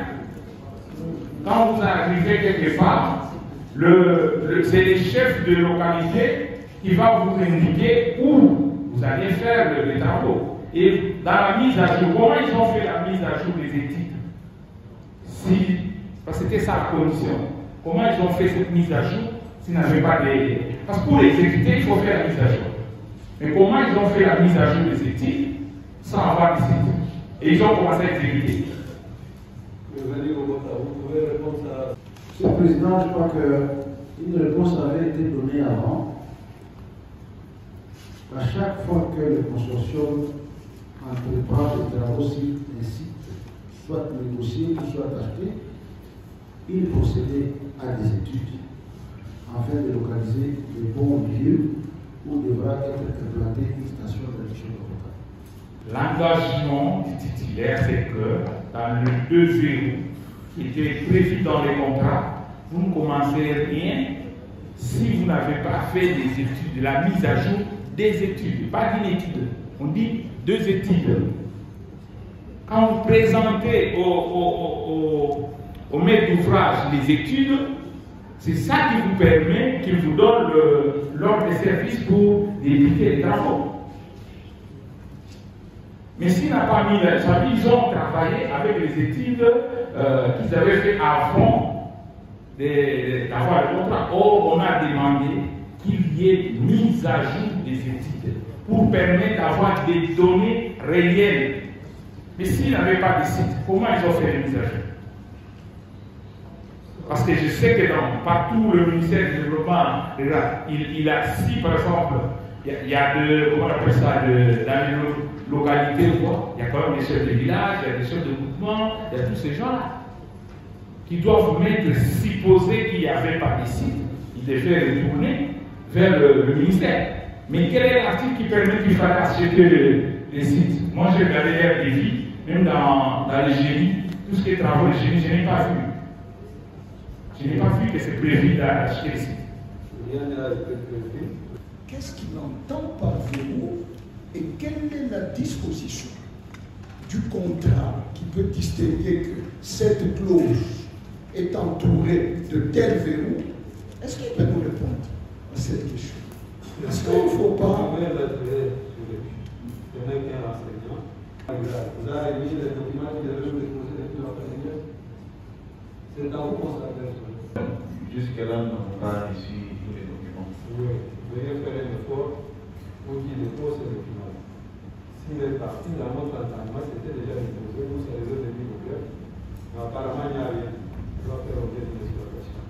S5: Quand vous arrivez quelque part, c'est le chef de localité qui va vous indiquer où vous allez faire les travaux. Et dans la mise à jour, comment ils ont fait la mise à jour des études? Parce que c'était ça la condition. Comment ils ont fait cette mise à jour s'ils n'avaient pas des... Parce que pour exécuter, il faut faire la mise à jour. Mais comment ils ont fait la mise à jour des études sans avoir des sites? Et ils ont commencé à exécuter.
S3: Vous pouvez répondre à...
S6: Monsieur le Président, je crois qu'une réponse avait été donnée avant. À chaque fois que le consortium entreprend des travaux sur un site, soit négocié ou soit acheté, il procédait à des études afin de localiser les bons lieux où devra être implantée une station de réduction de retard.
S5: L'engagement du titulaire, c'est que dans le 2-0 qui était prévu dans les contrats, vous ne commencez rien si vous n'avez pas fait des études, de la mise à jour des études, pas d'une étude. On dit 2 études. Quand vous présentez au maître d'ouvrage les études, c'est ça qui vous permet, qui vous donne l'ordre de service pour débuter les travaux. Mais s'il n'a pas mis ça, ils ont travaillé avec les études qu'ils avaient fait avant d'avoir le contrat. Or, on a demandé qu'il y ait mise à jour des études pour permettre d'avoir des données réelles. Mais s'ils n'avaient pas de site, comment ils ont fait les mises à jour? Parce que je sais que partout le ministère du Développement, il a, si par exemple, il y a comment on appelle ça, dans les localités, il y a quand même des chefs de village, il y a des chefs de groupement, il y a tous ces gens-là qui doivent mettre, supposer qu'il n'y avait pas de site, ils devaient retourner vers le ministère. Mais quel est l'article qui permet qu'il faille acheter les sites? Moi, j'ai regardé l'air des vies, même dans les génies, tout ce qui est travaux de génie, je n'ai pas vu. Je n'ai pas vu que c'est prévu d'acheter les sites.
S3: Rien n'a été prévu.
S4: Qu'est-ce qu'il entend par verrou et quelle est la disposition du contrat qui peut distinguer que cette clause est entourée de tel verrou? Est-ce qu'il peut nous répondre à cette question? Est-ce qu'il ne faut pas...
S3: Je n'ai qu'un renseignement. Vous avez mis les documents qui devaient vous déposer depuis la première. C'est à vous qu'on s'adresse.
S10: Jusque-là, nous n'avons pas reçu tous les documents.
S3: Oui, veuillez faire un effort pour qu'il dépose ces documents. S'il est parti dans notre entendement, c'était déjà déposé, nous c'est les autres débits de cœur. Mais apparemment, il n'y a rien. On doit faire objet d'une exploitation.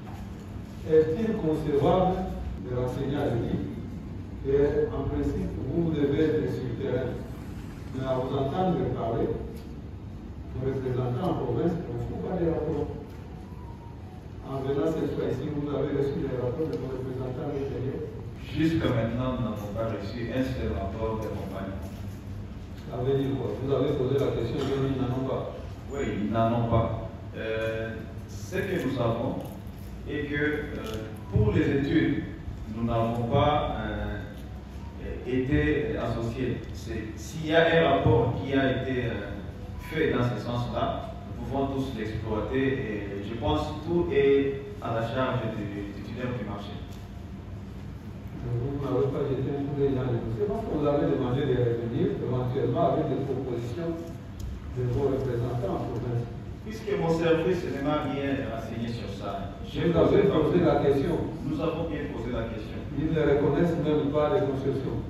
S3: Est-il concevable de renseigner à lui qu'en principe, vous devez être sur le terrain, mais à vous entendre parler, nos représentants en province ne font pas des rapports. En venant cette fois ici, vous avez reçu les rapports de nos représentants à l'intérieur.
S10: Jusqu'à maintenant, nous n'avons pas reçu un seul rapport de compagnie.
S3: Ça veut dire quoi? Vous avez posé la question et ils n'en ont pas.
S10: Oui, ils n'en ont pas. Ce que nous savons est que pour les études, nous n'avons pas été associés. S'il y a un rapport qui a été fait dans ce sens-là, nous pouvons tous l'exploiter et je pense que tout est à la charge du titulaire du marché.
S3: Vous n'avez pas jeté un coup d'œil dans les dossiers. pense que vous avez demandé de revenir éventuellement avec des propositions de vos représentants en province.
S10: Puisque mon service ne m'a rien renseigné sur ça,
S3: Je vous avais posé la question.
S10: Nous avons bien posé la question.
S3: Ils ne reconnaissent même pas les concessions.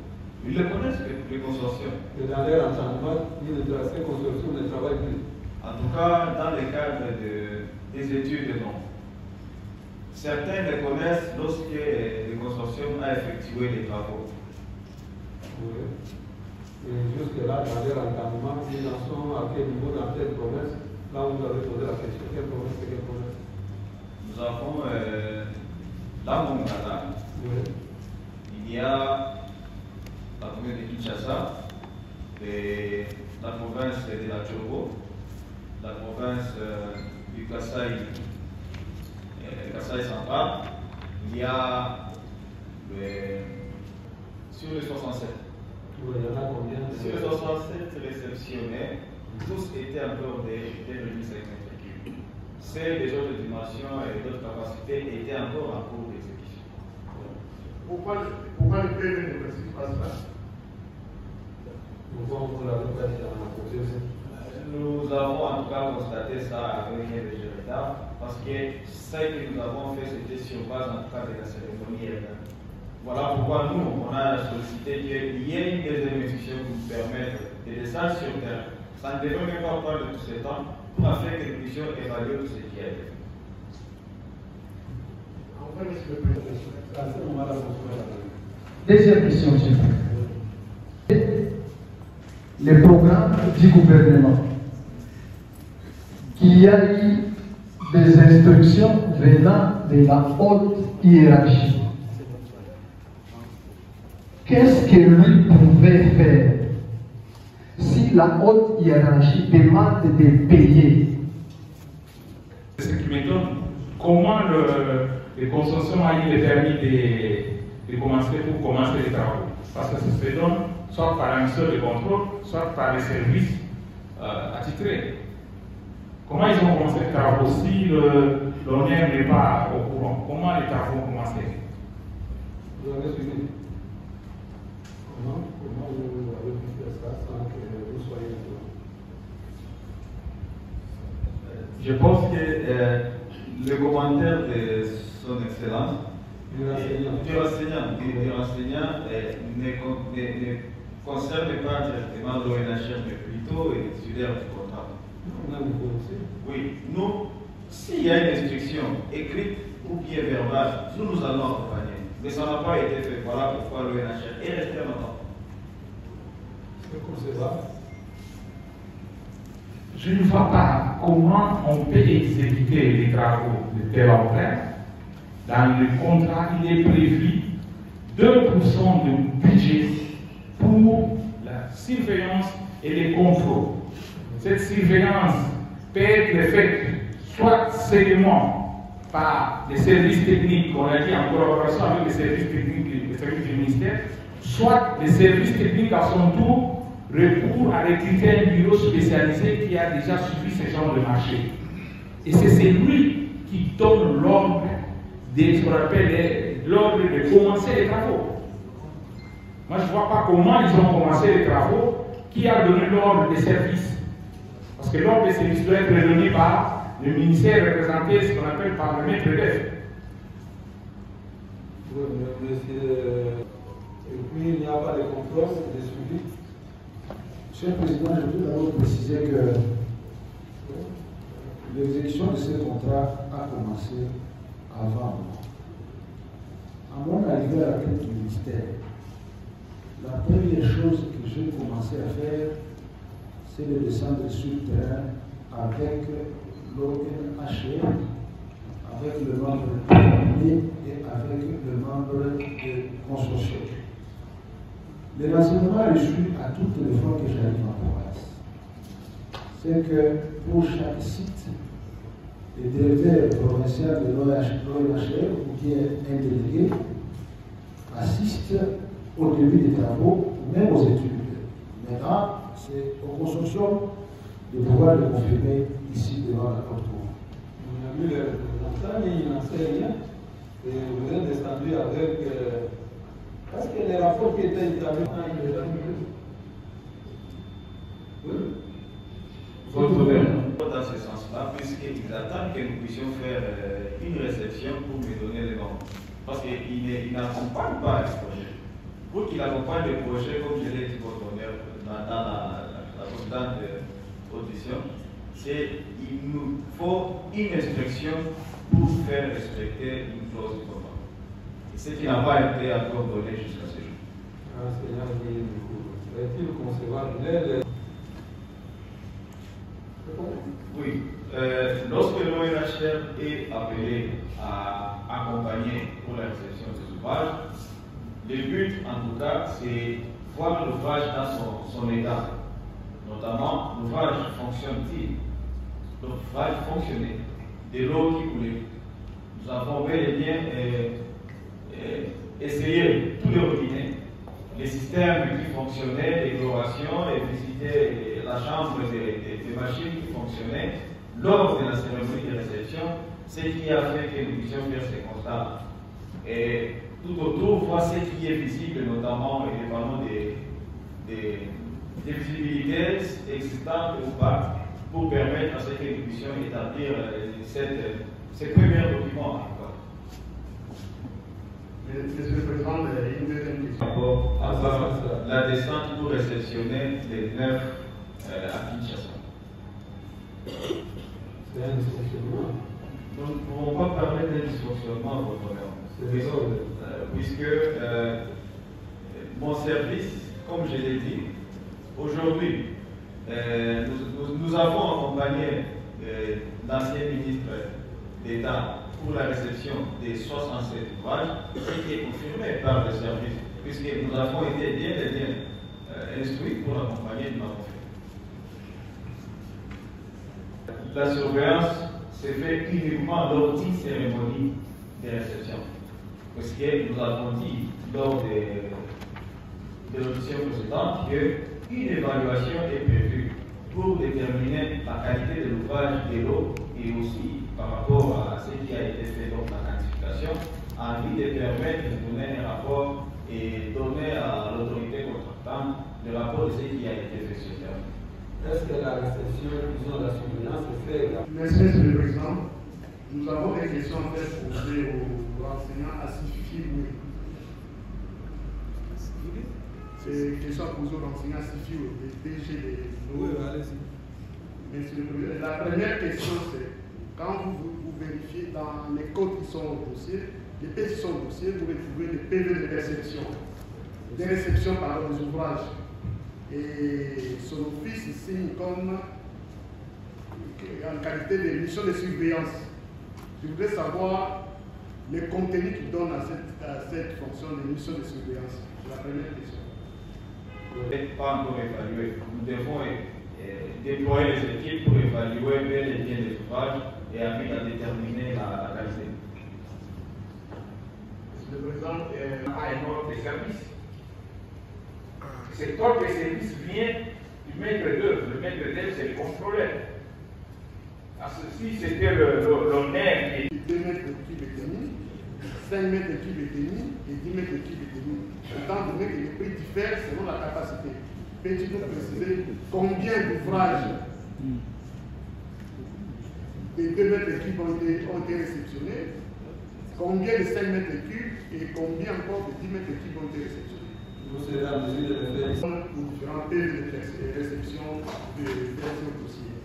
S10: Ils le connaissent, les consortiums.
S3: Et dans leur entendement, ces consortiums ne travaillent plus.
S10: En tout cas, dans le cadre des études, non. Certains le connaissent lorsque le consortium a effectué les travaux.
S3: Oui. Et jusque-là, dans leur entendement, ils en sont à quel niveau dans telle promesse? Là, vous avez posé la question. Quelle promesse et quelle promesse?
S10: Nous avons la Mongala.
S3: Oui.
S10: Il y a la commune de Kinshasa, la province de la Tchogo, la province du Kasaï central. Il y a sur les 67.
S3: Oui, il y en a combien?
S10: Sur les 67 réceptionnés, tous étaient encore des remis exécutifs. Celles des autres dimensions et d'autres capacités étaient encore en cours d'exécution.
S1: Pourquoi le PV ne précise pas cela?
S3: Pourquoi vous l'avez pas dit dans la proposition?
S10: Nous avons en tout cas constaté ça avec un léger retard, parce que ce que nous avons fait, c'était sur base en tout cas de la cérémonie elle-même. Voilà pourquoi nous, on a sollicité qu'il y ait une deuxième institution qui nous permette de descendre sur terre. Ça ne devrait même pas prendre tout ce temps pour afin que nous puissions évaluer tout ce qui a été fait.
S1: Enfin, monsieur le président,
S6: Deuxième question, monsieur. Les programmes du gouvernement, qu'il y a eu des instructions venant de la haute hiérarchie. Qu'est-ce que lui pouvait faire si la haute hiérarchie demande de payer?
S5: C'est ce qui m'étonne. Comment le consortium a eu le permis de commencer pour commencer les travaux? Parce que ça se donne soit par un seul de contrôle, soit par les services attitrés. Comment ils ont commencé les travaux si l'honneur n'est pas au courant? Comment les travaux ont commencé?
S3: Vous avez suivi? Comment vous avez pu faire ça sans que vous soyez au courant?
S10: Je pense que le commentaire de son Excellence du renseignement ne concerne pas directement l'ONHR, mais plutôt les titulaires du contrat. Oui, nous, s'il y a une instruction écrite ou bien verbale, nous allons accompagner. Mais ça n'a pas été fait. Voilà pourquoi l'ONHR est resté longtemps.
S3: C'est concevable.
S5: Je ne vois pas comment on peut exécuter les travaux de telle ampleur. Dans le contrat, il est prévu 2% de budget pour la surveillance et les contrôles. Cette surveillance peut être faite soit seulement par les services techniques, on a dit en collaboration avec les services techniques, les services du ministère, soit les services techniques à son tour recours à recruter un bureau spécialisé qui a déjà suivi ce genre de marché. Et c'est celui qui donne l'ordre de ce qu'on appelle l'ordre de commencer les travaux. Moi, je ne vois pas comment ils ont commencé les travaux, qui a donné l'ordre des services. Parce que l'ordre des services doit être donné par le ministère représenté, ce qu'on appelle par le maître d'œuvre.
S3: Oui, monsieur, et puis il n'y a pas de contrôle, de suivi.
S6: Monsieur le Président, je veux d'abord préciser que l'exécution de ce contrat a commencé avant moi. À mon arrivée à la tête du ministère, la première chose que j'ai commencé à faire, c'est de descendre sur le terrain avec l'ONHR, avec le membre de l'année et avec le membre de consortium. Les renseignements reçus à toutes les fois que j'arrive en province, c'est que pour chaque site, le directeur provincial de l'ONHR ou bien un délégué assiste au début des travaux, même aux études. Maintenant, c'est au consortium de pouvoir le confirmer ici devant la porte.
S3: On a vu les représentants, ils n'en savent rien. Et vous êtes descendu avec Parce que les rapports qui étaient établis, il les a mis.
S10: Dans ce sens-là, puisqu'ils attendent que nous puissions faire une réception pour lui donner les noms. Parce qu'ils n'accompagnent pas le projet. Pour qu'il accompagne le projet, comme je l'ai dit votre honneur dans la précédente audition, il nous faut une inspection pour faire respecter une clause du contrat. Ce qui n'a pas été encore donné jusqu'à ce jour.
S3: Est-il concevable?
S10: Oui. Lorsque l'ONHR est appelé à accompagner pour la réception des ouvrages, le but, en tout cas, c'est voir l'ouvrage dans son état. Notamment, l'ouvrage fonctionne-t-il? L'ouvrage fonctionnait. De l'eau qui coulait. Nous avons bel et bien essayé tous les robinets, les systèmes qui fonctionnaient, les clorations, et visiter la chambre des machines qui fonctionnaient lors de la cérémonie de réception, ce qui a fait que nous puissions faire ces constats. Et tout autour, voir ce qui est visible, notamment les panneaux des visibilités existantes ou pas, pour permettre à ce que nous puissions établir ces premiers documents.
S1: Monsieur le Président, une deuxième question.
S10: La descente pour réceptionner les 9 à Kinshasa.
S3: C'est un dysfonctionnement.
S10: Nous ne pouvons pas parler d'un dysfonctionnement, votre honneur. Puisque mon service, comme je l'ai dit, aujourd'hui, nous avons accompagné l'ancien ministre d'État pour la réception des 67 ouvrages, ce qui est confirmé par le service, puisque nous avons été bien et bien instruits pour l'accompagner, nous l'avons fait. La surveillance s'est faite uniquement lors d'une cérémonie de réception, parce que nous avons dit lors de l'audition précédente qu'une évaluation est prévue pour déterminer la qualité de l'ouvrage de l'eau et aussi par rapport à ce qui a été fait dans la quantification, en vue de permettre de donner un rapport et donner à l'autorité contractante le rapport de ce qui a été fait sur le terrain.
S3: Est-ce que la réception, disons, la surveillance est faite?
S1: Merci, Monsieur le Président. Nous avons des questions en fait posées aux enseignants Asifi. C'est une question posée aux enseignants Asifi, des DG des.
S3: Oui, allez-y.
S1: Monsieur le Président, la première question c'est quand vous vérifiez dans les codes qui sont au dossier, les pièces qui sont au dossier, vous retrouvez les PV de réception, des réceptions par des ouvrages. Et son office signe comme en qualité de mission de surveillance. Je voudrais savoir le contenu qu'il donne à cette fonction de mission de surveillance. C'est la première question.
S10: Vous n'êtes pas encore évalué. Nous devons déployer les équipes pour évaluer bel et bien les ouvrages et afin de déterminer la qualité.
S5: Monsieur le Président, a un ordre de service. Cet ordre de service vient du maître d'œuvre. Le maître d'œuvre, c'est le contrôleur. Parce que si c'était l'honneur qui.
S1: 2 mètres de cube et demi, 5 mètres de cube et demi et 10 mètres de cube et demi. Étant donné que les prix diffèrent selon la capacité. Peux-tu nous préciser combien d'ouvrages de 2 mètres de cube ont été réceptionnés, combien de 5 mètres de cube et combien encore de 10 mètres de cube ont été réceptionnés?
S3: Vous serez en mesure de le faire.
S1: Différents PV de réception de diverses dossiers.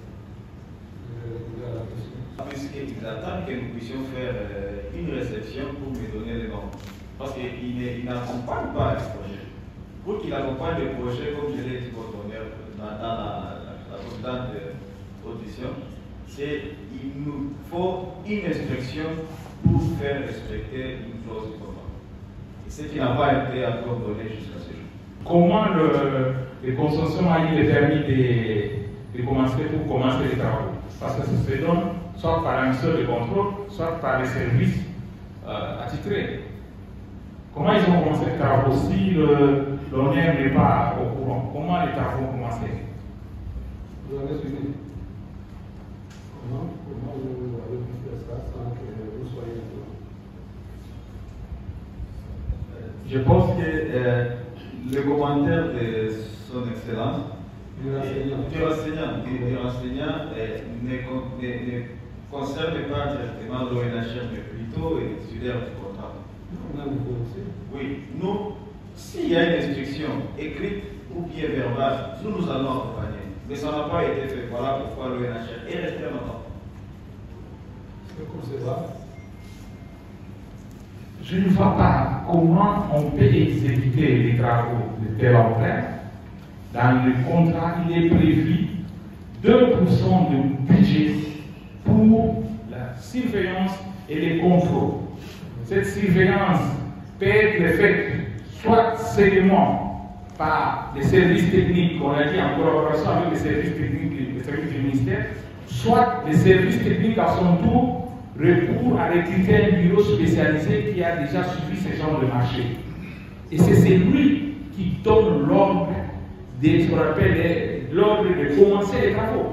S10: Puisqu'ils attendent que nous puissions faire une réception pour me donner les noms. Parce qu'ils n'accompagnent pas le projet. Pour qu'il accompagne le projet, comme je l'ai dit votre honneur dans la précédente audition, il nous faut une inspection pour faire respecter une clause du contrat. Ce qui n'a pas été encore donné jusqu'à ce jour.
S5: Comment le consortium a eu le permis de commencer pour commencer les travaux? Parce que ça se donne soit par un seul de contrôle, soit par les services attitrés. Comment ils ont commencé les travaux si l'honneur n'est pas au courant? Comment les travaux ont commencé?
S3: Vous avez suivi? Comment vous avez pu faire ça sans que vous soyez au courant?
S10: Je pense que le commentaire de son excellence du enseignant ne concerne pas directement l'ONHR, mais plutôt les titulaires du contrat. Oui, nous, s'il y a une instruction écrite ou bien verbale, nous allons accompagner. Mais ça n'a pas été fait. Voilà pourquoi l'ONHR est resté longtemps.
S5: Je ne vois pas comment on peut exécuter les travaux de telle ampleur. Dans le contrat, il est prévu 2% de budget pour la surveillance et les contrôles. Cette surveillance peut être faite soit seulement par les services techniques, qu'on a dit en collaboration avec les services techniques, les services du ministère, soit les services techniques à son tour recours à recruter un bureau spécialisé qui a déjà suivi ce genre de marché. Et c'est celui qui donne l'ordre ce qu'on appelle l'ordre de commencer les travaux.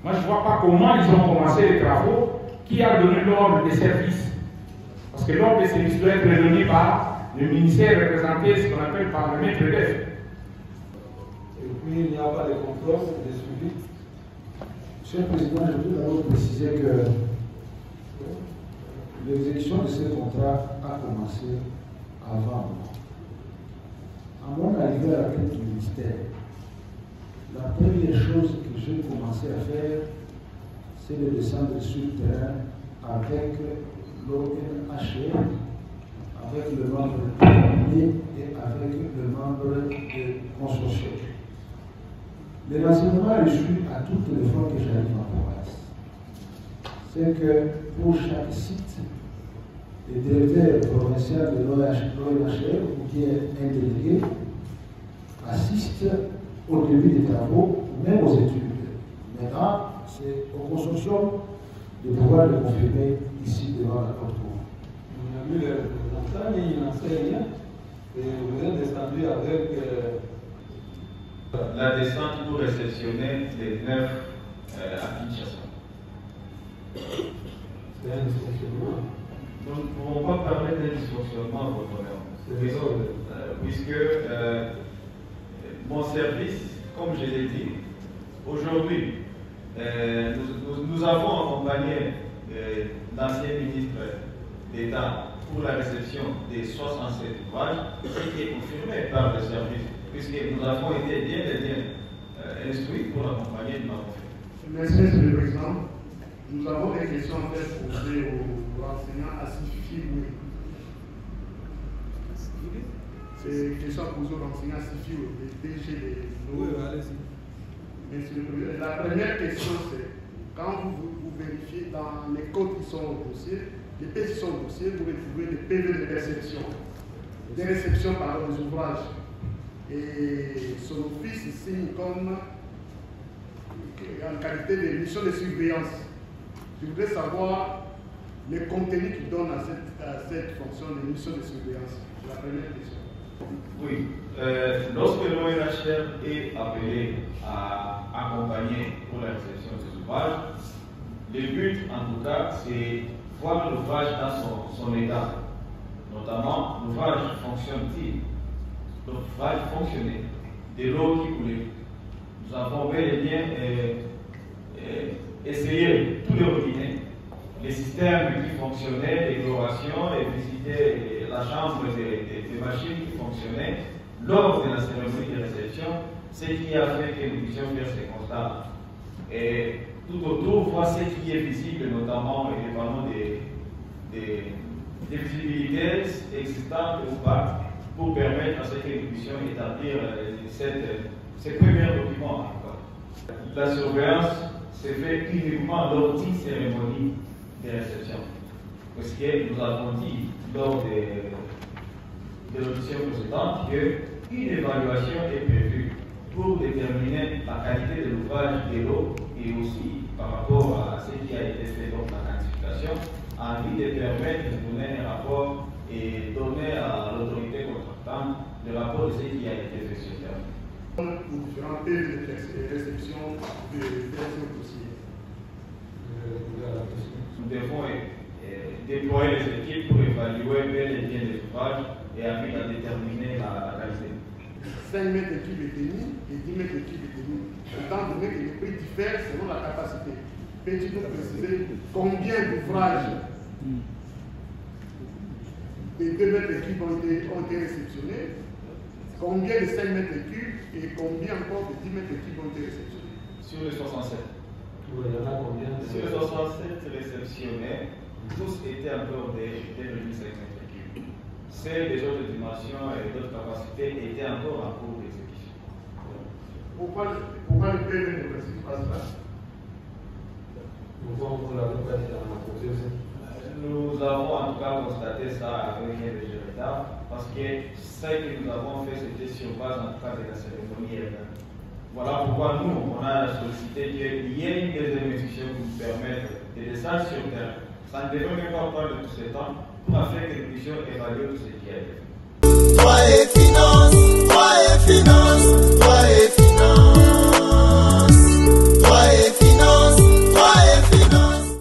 S5: Moi, je ne vois pas comment ils ont commencé les travaux, qui a donné l'ordre des services. Parce que l'ordre des services doit être donné par le ministère représenté, ce qu'on appelle par le maître d'œuvre.
S3: Et puis, il n'y a pas de contrôle, de suivi.
S6: Monsieur le Président, je veux d'abord préciser que l'exécution de ce contrat a commencé avant moi. À mon arrivée à la tête du ministère, la première chose que j'ai commencé à faire, c'est de descendre sur le terrain avec l'ONHR, avec le membre de l'année et avec le membre de consortium. Les renseignements reçus à toutes les fois que j'arrive en province, c'est que pour chaque site, le directeur provincial de l'ONHR ou bien un délégué assiste au début des travaux ou même aux études. Maintenant, c'est au consortium de pouvoir le confirmer ici devant la haute cour.
S3: On a vu les représentants, il n'enseigne et vous êtes descendu avec
S10: la descente pour réceptionner les 9 à Kinshasa.
S3: c'est un dysfonctionnement.
S10: Nous ne pouvons pas parler d'un dysfonctionnement, votre honneur. Puisque mon service, comme je l'ai dit, aujourd'hui, nous avons accompagné l'ancien ministre d'État pour la réception des 67 ouvrages, ce qui est confirmé par le service, puisque nous avons été bien instruits pour l'accompagner de l'enfant.
S11: Merci, Monsieur le Président. Nous avons des questions à faire poser aux enseignants à Sifi. C'est une question à poser aux enseignants à Sifi, les DG des.
S3: Oui, allez-y.
S11: Monsieur le Président, la première question, c'est quand vous vérifiez dans les codes qui sont au dossier, les pièces qui sont au dossier, vous retrouvez des PV de réception. Des réceptions par les ouvrages. Et son office signe comme en qualité de mission de surveillance. Je voudrais savoir le contenu qu'il donne à cette fonction de mission de surveillance. C'est la première question.
S10: Oui. Lorsque l'ONHR est appelé à accompagner pour la réception des ouvrages, le but, en tout cas, c'est voir l'ouvrage dans son état. Notamment, l'ouvrage fonctionne-t-il? L'ouvrage fonctionnait. De l'eau qui coulait. Nous avons bel et bien essayé tous les robinets, les systèmes qui fonctionnaient, les clorations, et visiter la chambre des machines qui fonctionnaient lors de la cérémonie de réception, ce qui a fait que nous puissions faire ces constats. Et tout autour, voir ce qui est visible, notamment les panneaux des visibilités existantes ou pas, pour permettre à ce que nous puissions établir ces premiers documents. La surveillance se fait uniquement lors d'une cérémonie de réception. Parce que nous avons dit lors de l'audition précédente qu'une évaluation est prévue pour déterminer la qualité de l'ouvrage de l'eau et aussi par rapport à ce qui a été fait dans la quantification, en vue de permettre de donner un rapport et donner à l'autorité contractante le rapport de ce qui a été fait sur terrain.
S11: Pour différents pays de réception de dossiers.
S10: Nous devons déployer les équipes pour évaluer bel et bien les ouvrages et à vue à déterminer la qualité.
S11: 5 mètres cubes est tenu et 10 mètres cubes est tenu. Étant donné que les prix diffèrent selon la capacité. Peux-tu nous préciser combien d'ouvrages de 2 mètres cubes ont été réceptionnés, combien de 5 mètres cubes et combien encore de 10 mètres cubes ont été réceptionnés?
S10: Sur les 67.
S3: Il y en a combien?
S10: Sur les 67 réceptionnés, tous étaient encore des 5 mètres cubes. Celles des autres dimensions et d'autres capacités étaient encore en cours d'exécution.
S11: Pourquoi le PV ne précise pas cela?
S10: Nous avons en tout cas constaté ça avec un léger retard parce que ce que nous avons fait c'était sur base en tout cas de la cérémonie elle-même. Voilà pourquoi nous on a sollicité qu'il y ait une deuxième institution qui nous permette de descendre sur terre. Ça ne devrait même pas prendre tout ce temps pour afin que nous puissions évaluer tout ce qui a été fait.